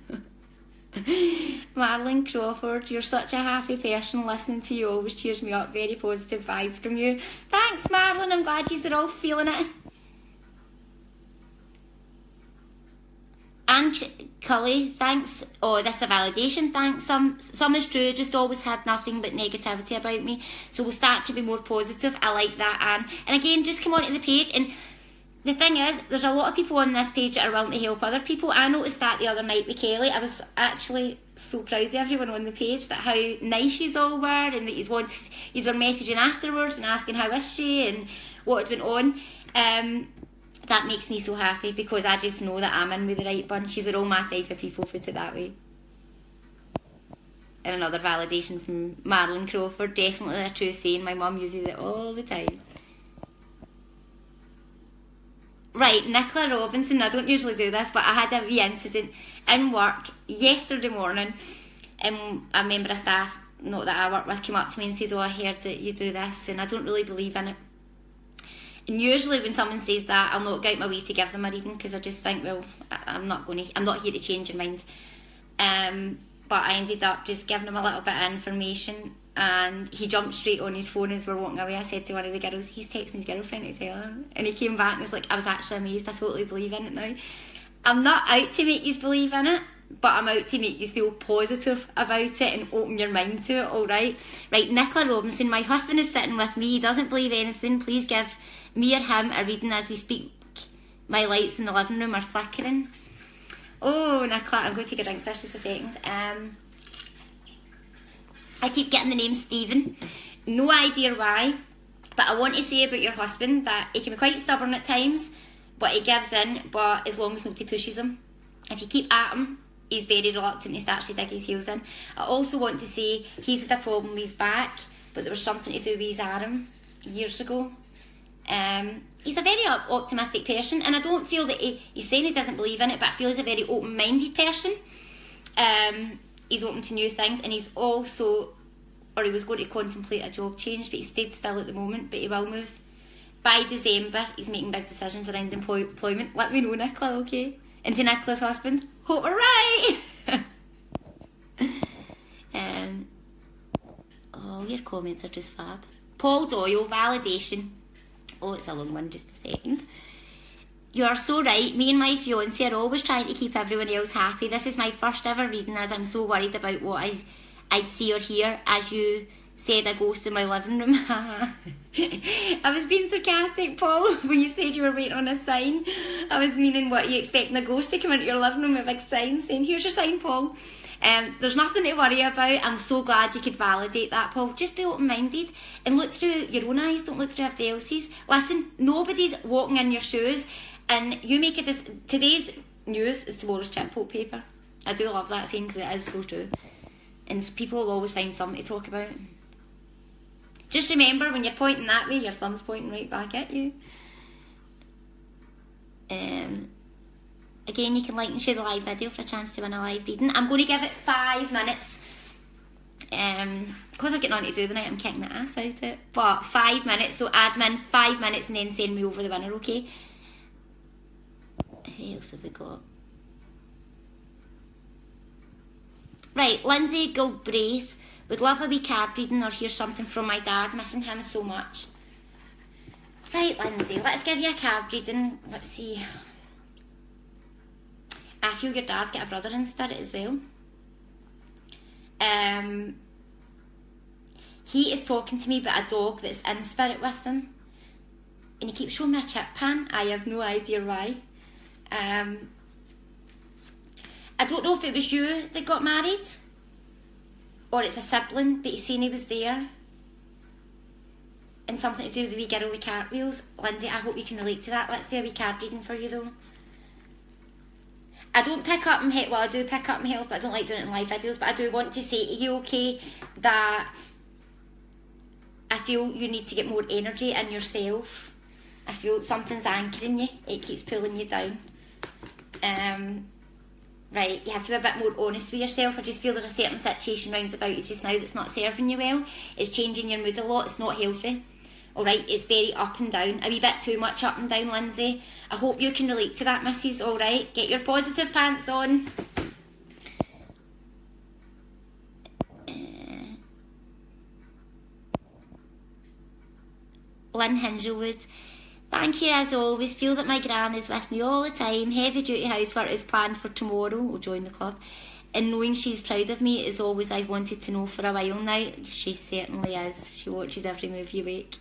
Marlon Crawford, you're such a happy person. Listening to you always cheers me up. Very positive vibe from you. Thanks, Marlon. I'm glad you're all feeling it. And Cully, thanks. Oh, this is a validation, thanks. Some is true, just always had nothing but negativity about me. So we'll start to be more positive. I like that, Anne. And again, just come onto the page. And the thing is, there's a lot of people on this page that are willing to help other people. I noticed that the other night with Kelly. I was actually so proud of everyone on the page, that how nice you all were, and that you were messaging afterwards and asking how is she and what had been on. That makes me so happy, because I just know that I'm in with the right bunch. These are all my type of people, put it that way. And another validation from Marilyn Crawford, definitely a true saying. My mum uses it all the time. Right, Nicola Robinson, I don't usually do this, but I had a wee incident in work yesterday morning, and a member of staff, not that I work with, came up to me and says, oh, I heard that you do this, and I don't really believe in it. And usually when someone says that, I'll not go out my way to give them a reading, because I just think, well, I'm not here to change your mind. But I ended up just giving him a little bit of information, and he jumped straight on his phone as we're walking away. I said to one of the girls, he's texting his girlfriend to tell her. And he came back and was like, I was actually amazed, I totally believe in it now. I'm not out to make you believe in it, but I'm out to make you feel positive about it and open your mind to it, alright? Right, Nicola Robinson, my husband is sitting with me, he doesn't believe anything, please give me or him a reading as we speak. My lights in the living room are flickering. Oh, Nicola, I'm going to take a drink for this just a second. I keep getting the name Stephen. No idea why, but I want to say about your husband that he can be quite stubborn at times, but he gives in, but as long as nobody pushes him. If you keep at him, he's very reluctant, he starts to dig his heels in. I also want to say he's had a problem with his back, but there was something to do with his arm years ago. He's a very optimistic person, and I don't feel that he's saying he doesn't believe in it, but I feel he's a very open-minded person. He's open to new things, and he's also, or he was going to contemplate a job change, but he stayed still at the moment, but he will move. By December, he's making big decisions around employment. Let me know, Nicola, okay? And to Nicola's husband, hope we're right! Oh, your comments are just fab. Paul Doyle, validation. Oh, it's a long one, just a second. You are so right. Me and my fiancé are always trying to keep everyone else happy. This is my first ever reading, as I'm so worried about what I'd see or hear. As you said, a ghost in my living room. I was being sarcastic, Paul, when you said you were waiting on a sign. I was meaning, what, you expecting a ghost to come into your living room with a big sign saying, here's your sign, Paul. There's nothing to worry about. I'm so glad you could validate that, Paul. Just be open-minded and look through your own eyes. Don't look through everybody else's. Listen, nobody's walking in your shoes, and you make it. Today's news is tomorrow's chipboard paper. I do love that saying, because it is so true. And people will always find something to talk about. Just remember, when you're pointing that way, your thumb's pointing right back at you. Again, you can like and share the live video for a chance to win a live reading. I'm going to give it 5 minutes. Because I'm getting on to do the night, I'm kicking the ass out it. But 5 minutes, so admin, 5 minutes, and then send me over the winner, okay? Who else have we got? Right, Lindsay Gilbraith. Would love a wee card reading or hear something from my dad. Missing him so much. Right, Lindsay, let's give you a card reading. Let's see. I feel your dad's got a brother in spirit as well. He is talking to me about a dog that's in spirit with him. And he keeps showing me a chip pan. I have no idea why. I don't know if it was you that got married, or it's a sibling, but he's saying he was there. And something to do with the wee girl with cartwheels. Lindsay, I hope you can relate to that. Let's do a wee card reading for you though. I don't pick up my health, well I do pick up my health, but I don't like doing it in live videos, but I do want to say to you, okay, that I feel you need to get more energy in yourself. I feel something's anchoring you, it keeps pulling you down. Right, you have to be a bit more honest with yourself. I just feel there's a certain situation round about you just now that's not serving you well. It's changing your mood a lot, it's not healthy. Alright, it's very up and down, a wee bit too much up and down, Lindsay. I hope you can relate to that, missus, alright? Get your positive pants on. Lynn Hingelwood, Thank you as always. Feel that my gran is with me all the time. Heavy duty housework is planned for tomorrow. We'll join the club. And knowing she's proud of me is always I've wanted to know for a while now. She certainly is. She watches every move you make.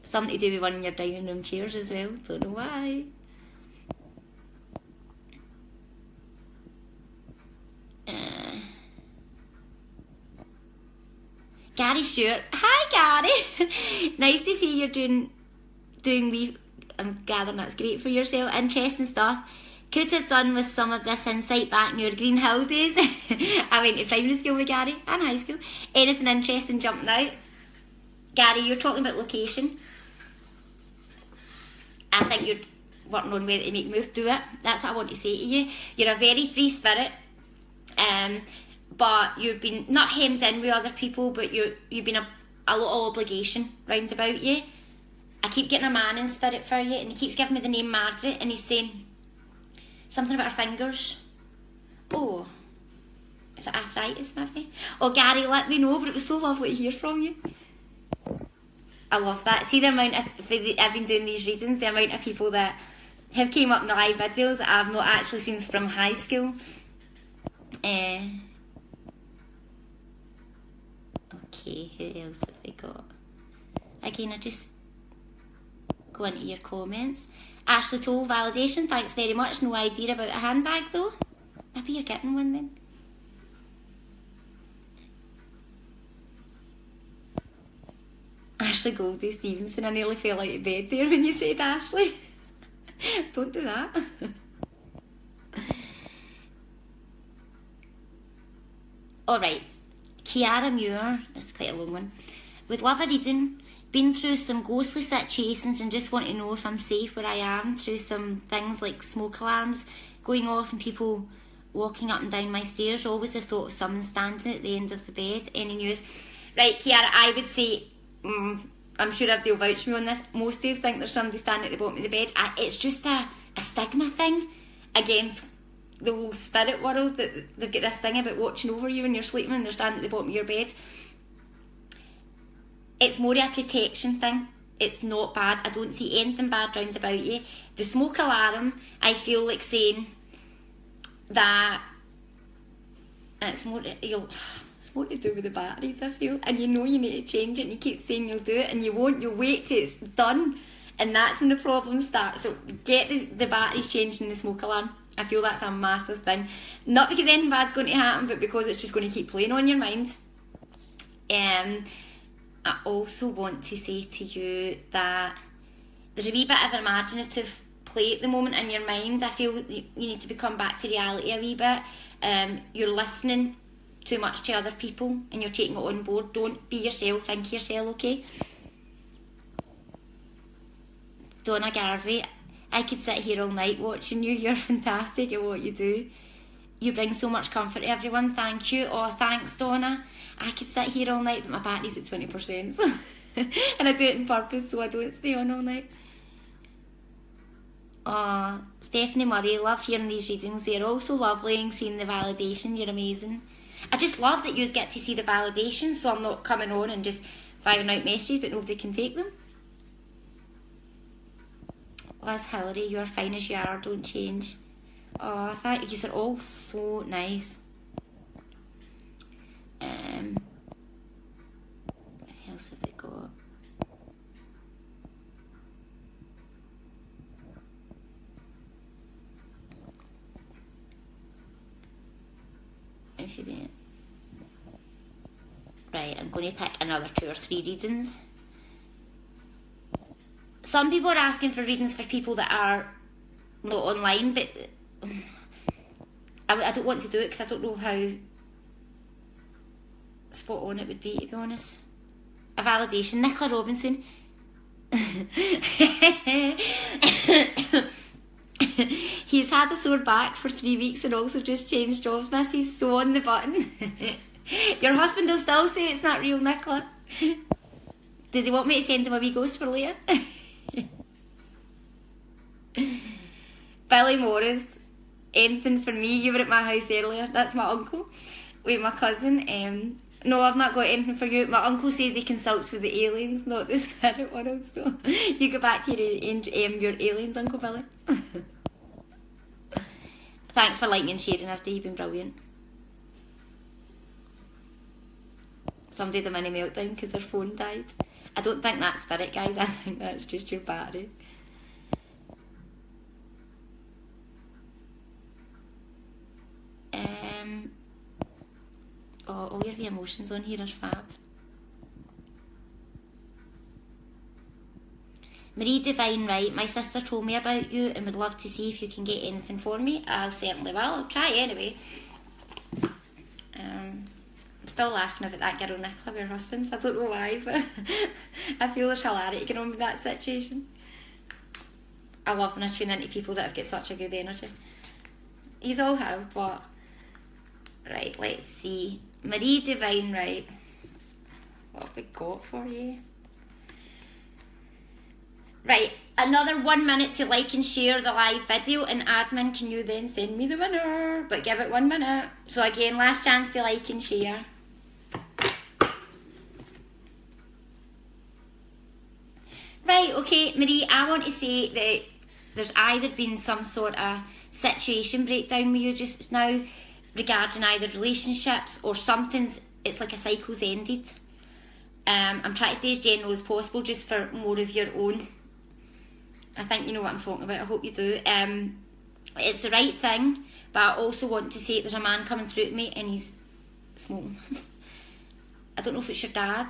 Something to do with one of your dining room chairs as well. Don't know why. Gary Stewart. Hi Gary. Nice to see you're doing wee, I'm gathering that's great for yourself. Interesting stuff. Could have done with some of this insight back in your Green Hill days. I went to primary school with Gary and high school. Anything interesting jumping out? Gary, you're talking about location. I think you're working on whether to make move, do it. That's what I want to say to you. You're a very free spirit. But you've been not hemmed in with other people, but you've been a lot of obligation round about you. I keep getting a man in spirit for you, and he keeps giving me the name Margaret, and he's saying something about her fingers. Oh, is it arthritis maybe? Oh, Gary, let me know, but it was so lovely to hear from you. I love that. See the amount of, I've been doing these readings, the amount of people that have came up in the live videos that I've not actually seen from high school. Okay, who else have we got? Again, I just go into your comments. Ashley Toll, validation, thanks very much. No idea about a handbag though. Maybe you're getting one then. Ashley Goldie Stevenson, I nearly fell out of bed there when you said Ashley. Don't do that. Alright, Kiara Muir, this is quite a long one. Would love a reading. Been through some ghostly situations and just want to know if I'm safe where I am through some things like smoke alarms going off and people walking up and down my stairs. Always the thought of someone standing at the end of the bed. Any news? Right, Kiara, I would say, I'm sure Abdul vouch me on this, most days think there's somebody standing at the bottom of the bed. It's just a stigma thing against the whole spirit world, that they've got this thing about watching over you when you're sleeping and they're standing at the bottom of your bed. It's more a protection thing. It's not bad. I don't see anything bad round about you. The smoke alarm, I feel like saying that it's more to do with the batteries, I feel. And you know you need to change it and you keep saying you'll do it and you won't. You'll wait till it's done and that's when the problem starts. So get the batteries changed in the smoke alarm. I feel that's a massive thing. Not because anything bad's going to happen, but because it's just going to keep playing on your mind. I also want to say to you that there's a wee bit of imaginative play at the moment in your mind. I feel you need to come back to reality a wee bit. You're listening too much to other people and you're taking it on board. Don't be yourself, think yourself, okay? Donna Garvey, I could sit here all night watching you. You're fantastic at what you do. You bring so much comfort to everyone. Thank you. Oh, thanks, Donna. I could sit here all night, but my battery's at 20%. So and I do it on purpose so I don't stay on all night. Oh, Stephanie Murray, love hearing these readings. They're all so lovely and seeing the validation. You're amazing. I just love that you get to see the validation, so I'm not coming on and just firing out messages, but nobody can take them. Liz Hillary, you're fine as you are, don't change. Oh, thank you. You're all so nice. What else have we got? Right, I'm going to pick another 2 or 3 readings. Some people are asking for readings for people that are not online, but I don't want to do it because I don't know how spot on it would be, to be honest. A validation. Nicola Robinson. He's had a sore back for 3 weeks and also just changed jobs, missus, so on the button. Your husband will still say it's not real, Nicola. Does he want me to send him a wee ghost for later? Billy Morris, anything for me. You were at my house earlier. That's my uncle with my cousin. No, I've not got anything for you. My uncle says he consults with the aliens, not the spirit world, so you go back to your aliens, Uncle Billy. Thanks for liking and sharing, after you've been brilliant. Somebody had a mini meltdown because their phone died. I don't think that's spirit, guys. I think that's just your battery. Oh, all your emotions on here are fab. Marie Divine, right, my sister told me about you and would love to see if you can get anything for me. I certainly will. I'll try anyway. I'm still laughing about that girl Nicola with her husband. I don't know why, but I feel there's hilarity going on with that situation. I love when I tune into people that have got such a good energy. Yous all have, but... Right, let's see. Marie Divine, right. What have we got for you? Right, another 1 minute to like and share the live video, and admin, can you then send me the winner? But give it 1 minute. So again, last chance to like and share. Right, okay, Marie, I want to say that there's either been some sort of situation breakdown with you just now regarding either relationships or something's, it's like a cycle's ended. I'm trying to stay as general as possible just for more of your own. I think you know what I'm talking about, I hope you do. It's the right thing, but I also want to say there's a man coming through to me and he's smoking. I don't know if it's your dad,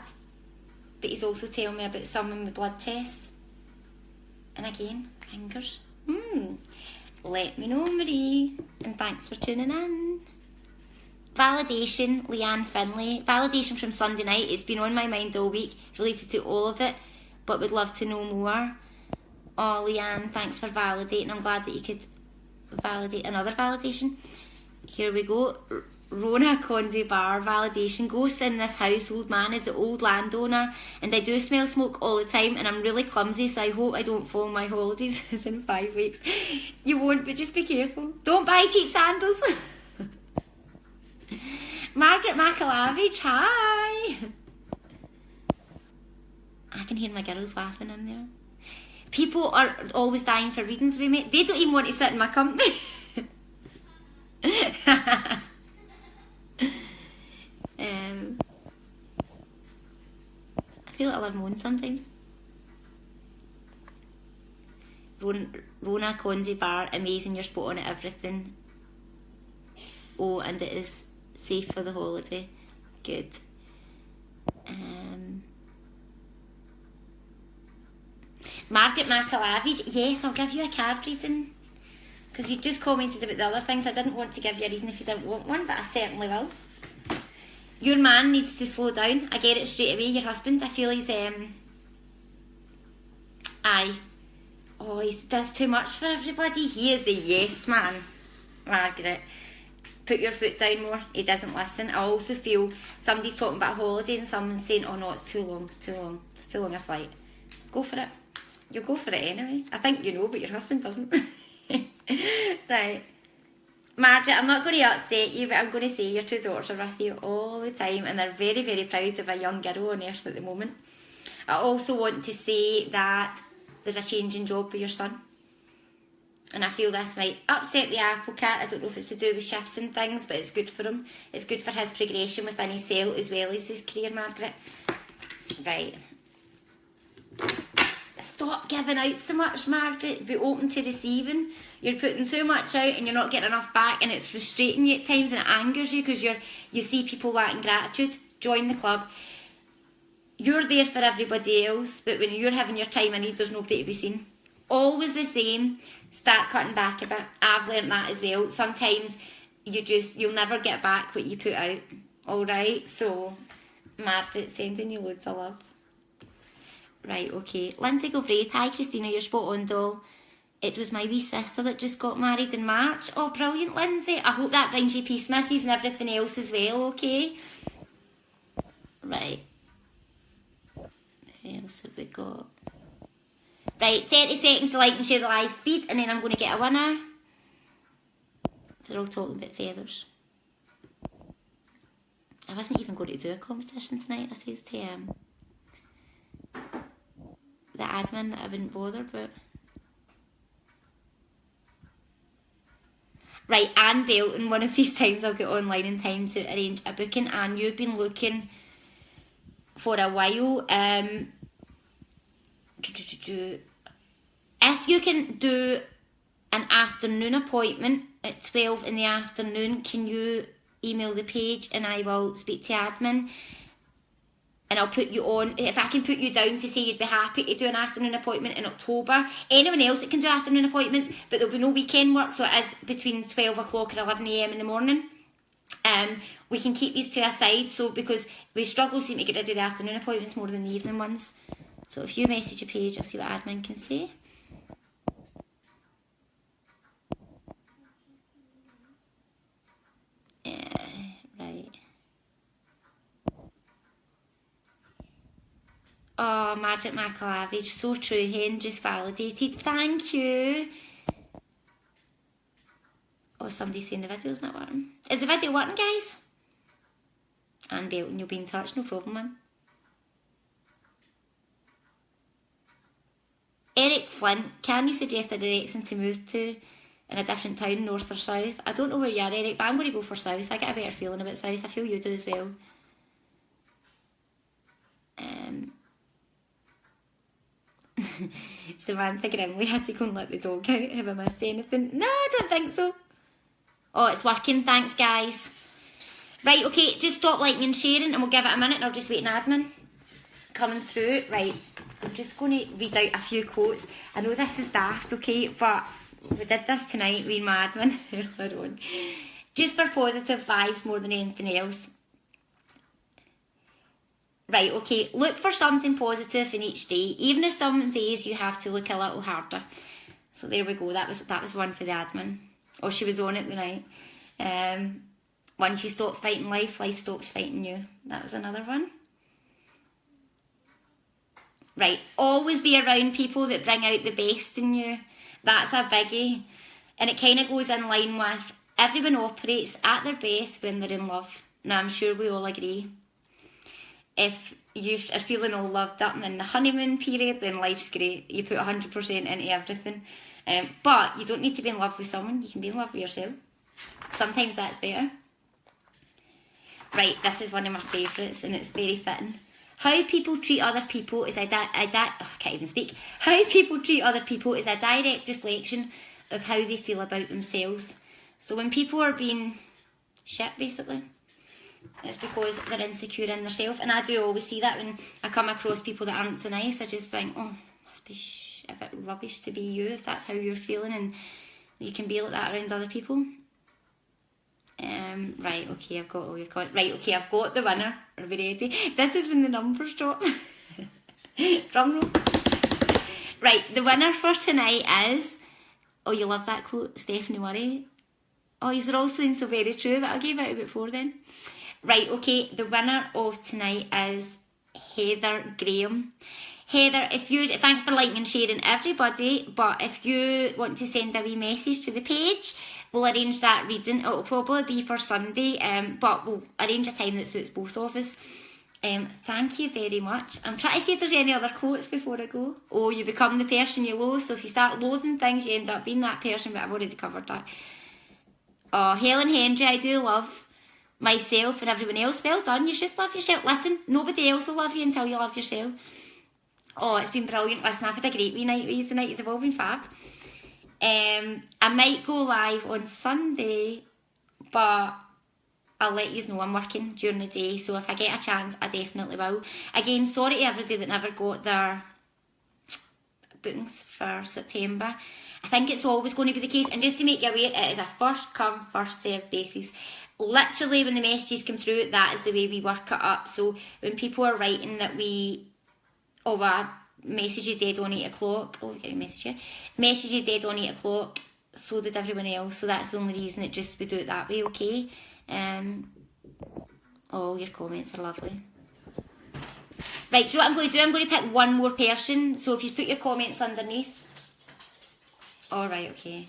but he's also telling me about someone with blood tests. And again, fingers. Let me know, Marie, and thanks for tuning in. Validation, Leanne Finlay. Validation from Sunday night. It's been on my mind all week, related to all of it, but would love to know more. Oh, Leanne, thanks for validating. I'm glad that you could validate another validation. Here we go. Rona Conde Bar, validation. Ghosts in this house. Old man is the old landowner, and I do smell smoke all the time, and I'm really clumsy, so I hope I don't fall my holidays in 5 weeks. You won't, but just be careful. Don't buy cheap sandals. Margaret McAlavage, hi. I can hear my girls laughing in there. People are always dying for readings with me. They don't even want to sit in my company. I feel like I live moan sometimes. Rona Conzi Bar, amazing, you're spot on at everything. Oh, and it is safe for the holiday. Good. Margaret McAlavage, yes, I'll give you a card reading. Because you just commented about the other things. I didn't want to give you a reading if you didn't want one, but I certainly will. Your man needs to slow down. I get it straight away. Your husband, I feel he's he does too much for everybody. He is the yes man, Margaret. Put your foot down more. He doesn't listen. I also feel somebody's talking about a holiday and someone's saying, oh no, it's too long, it's too long, it's too long a flight. Go for it. You'll go for it anyway. I think you know, but your husband doesn't. Right. Margaret, I'm not going to upset you, but I'm going to say your two daughters are with you all the time, and they're very, very proud of a young girl on earth at the moment. I also want to say that there's a change in job with your son, and I feel this might upset the apple cart. I don't know if it's to do with shifts and things, but it's good for him. It's good for his progression within his cell as well as his career, Margaret. Right. Stop giving out so much, Margaret. Be open to receiving. You're putting too much out and you're not getting enough back, and it's frustrating you at times and it angers you because you see people lacking gratitude. Join the club. You're there for everybody else, but when you're having your time in need, there's nobody to be seen. Always the same. Start cutting back a bit. I've learnt that as well. Sometimes you'll never get back what you put out. Alright, so Margaret, sending you loads of love. Right, okay. Lindsay Gilbraith, hi Christina, you're spot on, doll. It was my wee sister that just got married in March. Oh, brilliant, Lindsay. I hope that brings you peace, misses, and everything else as well, okay? Right. Who else have we got? Right, 30 seconds to like and share the live feed, and then I'm going to get a winner. They're all talking about feathers. I wasn't even going to do a competition tonight, I says to the admin that I wouldn't bother, but... Right, Anne Belton, one of these times I'll get online in time to arrange a booking, and you've been looking for a while. If you can do an afternoon appointment at 12 in the afternoon, can you email the page and I will speak to admin and I'll put you on. If I can put you down to say you'd be happy to do an afternoon appointment in October. Anyone else that can do afternoon appointments, but there'll be no weekend work, so it is between 12 o'clock and 11 AM in the morning. We can keep these to a side, so because we struggle seem to get rid of the afternoon appointments more than the evening ones. So if you message a page, I'll see what admin can say. Right. Oh, Margaret McAlavage, so true. Hen just validated. Thank you. Oh, somebody's saying the video's not working. Is the video working, guys? Anne Belton, you'll be in touch, no problem, man. Eric Flint, can you suggest a direction to move to in a different town, north or south? I don't know where you are, Eric, but I'm going to go for south. I get a better feeling about south. I feel you do as well. Samantha Grimley had to go and let the dog out. Have I missed anything? No, I don't think so. Oh, it's working. Thanks, guys. Right, okay, just stop liking and sharing and we'll give it a minute and I'll just wait an admin coming through. Right, I'm just going to read out a few quotes. I know this is daft, okay, but we did this tonight, me and my admin earlier on. Just for positive vibes more than anything else. Right, okay, look for something positive in each day. Even if some days you have to look a little harder. So there we go, that was one for the admin. Oh, she was on it the night. Once you stop fighting life, life stops fighting you. That was another one. Right, always be around people that bring out the best in you. That's a biggie. And it kind of goes in line with everyone operates at their best when they're in love. Now, I'm sure we all agree. If you are feeling all loved up and in the honeymoon period, then life's great. You put 100% into everything. But you don't need to be in love with someone. You can be in love with yourself. Sometimes that's better. Right, this is one of my favourites and it's very fitting. How people treat other people is I can't even speak. How people treat other people is a direct reflection of how they feel about themselves. So when people are being shit, basically, it's because they're insecure in themselves. And I do always see that when I come across people that aren't so nice. I just think, oh, must be a bit rubbish to be you if that's how you're feeling and you can be like that around other people. Right, okay, I've got all your comments. Right, okay, I've got the winner. Are we ready? This is when the numbers drop. Drum roll. Right, the winner for tonight is... Oh, you love that quote, Stephanie Murray. Oh, you're all saying so very true, but I gave it out before then. Right, okay, the winner of tonight is Heather Graham. Heather, thanks for liking and sharing, everybody, but if you want to send a wee message to the page, we'll arrange that reading. It'll probably be for Sunday, but we'll arrange a time that suits both of us. Thank you very much. I'm trying to see if there's any other quotes before I go. Oh, you become the person you loathe, so if you start loathing things, you end up being that person, but I've already covered that. Oh, Helen Hendry, I do love myself and everyone else. Well done, you should love yourself. Listen, nobody else will love you until you love yourself. Oh, it's been brilliant. Listen, I've had a great wee night with you tonight. It's all been fab. I might go live on Sunday, but I'll let you know I'm working during the day, so if I get a chance, I definitely will. Again, sorry to everybody that never got their bookings for September. I think it's always going to be the case, and just to make you aware, it is a first come, first served basis. Literally, when the messages come through, that is the way we work it up. So when people are writing that message you dead on 8 o'clock. Oh, get a message here. Message you dead on 8 o'clock. So did everyone else. So that's the only reason we do it that way, okay? Oh, your comments are lovely. Right, so what I'm going to do, I'm going to pick one more person. So if you put your comments underneath. Alright, okay.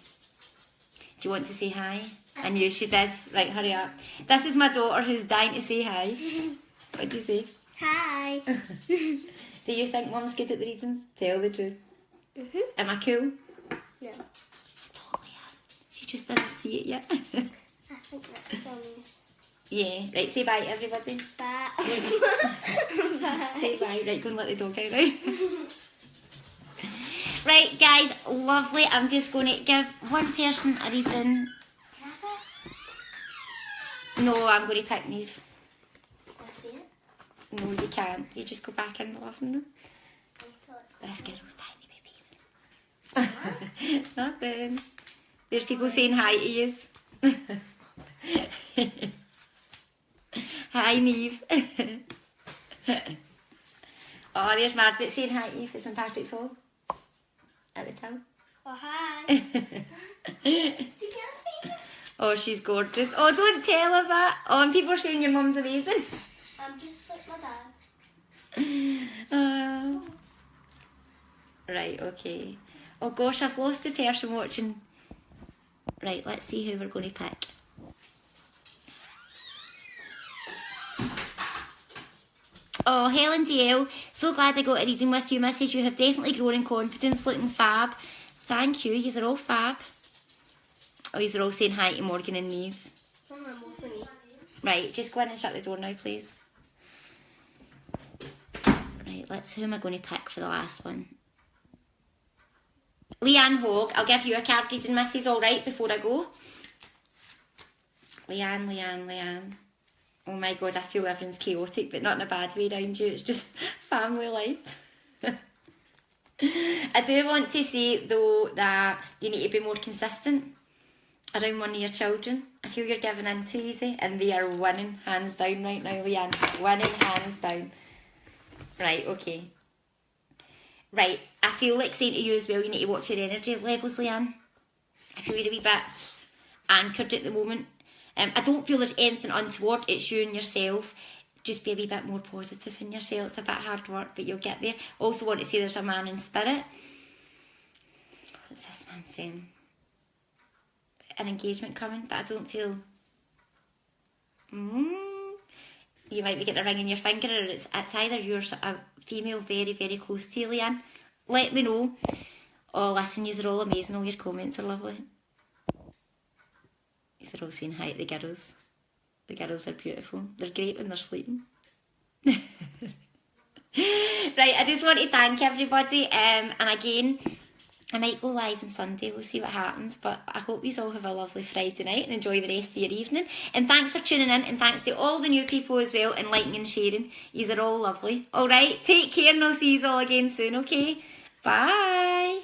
Do you want to say hi? I knew she did. Right, hurry up. This is my daughter who's dying to say hi. What do you say? Hi. Do you think Mum's good at the readings? Tell the truth. Am I cool? No. I totally am. She just didn't see it yet. I think that's still nice. Yeah. Right, say bye to everybody. Bye. Bye. Say bye. Right, go and let the dog out, right? Right, guys, lovely. I'm just going to give one person a reading. No, I'm going to pick Neve. Can I see it? No, you can't. You just go back in the living room. This girl's tiny baby. Nothing. There's people saying hi to you. Hi, Neve. Oh, there's Margaret saying hi to you for St Patrick's Hall. At the town. Oh, hi. See your finger? Oh, she's gorgeous. Oh, don't tell her that. Oh, and people are saying your mum's amazing. I'm just like my dad. Right, okay. Oh gosh, I've lost the person watching. Right, let's see who we're going to pick. Oh, Helen DL, so glad I got a reading with you, Mrs. You have definitely grown in confidence, looking fab. Thank you, yous are all fab. Oh, yous are all saying hi to Morgan and Neve. Mostly me. Right, just go in and shut the door now, please. Right, who am I going to pick for the last one? Leanne Hogg, I'll give you a card reading, Mrs. Alright, before I go. Leanne. Oh my god, I feel everything's chaotic, but not in a bad way around you. It's just family life. I do want to say, though, that you need to be more consistent around one of your children. I feel you're giving in too easy, and they are winning hands down right now, Leanne. Winning hands down. Right, okay. Right, I feel like saying to you as well, you need to watch your energy levels, Leanne. I feel you're a wee bit anchored at the moment. I don't feel there's anything untoward. It's you and yourself. Just be a wee bit more positive in yourself. It's a bit hard work, but you'll get there. Also want to say there's a man in spirit. What's this man saying? An engagement coming, but I don't feel... You might be getting a ring in your finger, or it's either you're a female very, very close to you, Leanne. Let me know. Oh, listen, you're all amazing. All your comments are lovely. They're all saying hi to the girls. The girls are beautiful. They're great when they're sleeping. Right, I just want to thank everybody. And again, I might go live on Sunday. We'll see what happens. But I hope you all have a lovely Friday night and enjoy the rest of your evening. And thanks for tuning in. And thanks to all the new people as well, and liking and sharing. Yous are all lovely. Alright, take care and I'll see you all again soon, okay? Bye.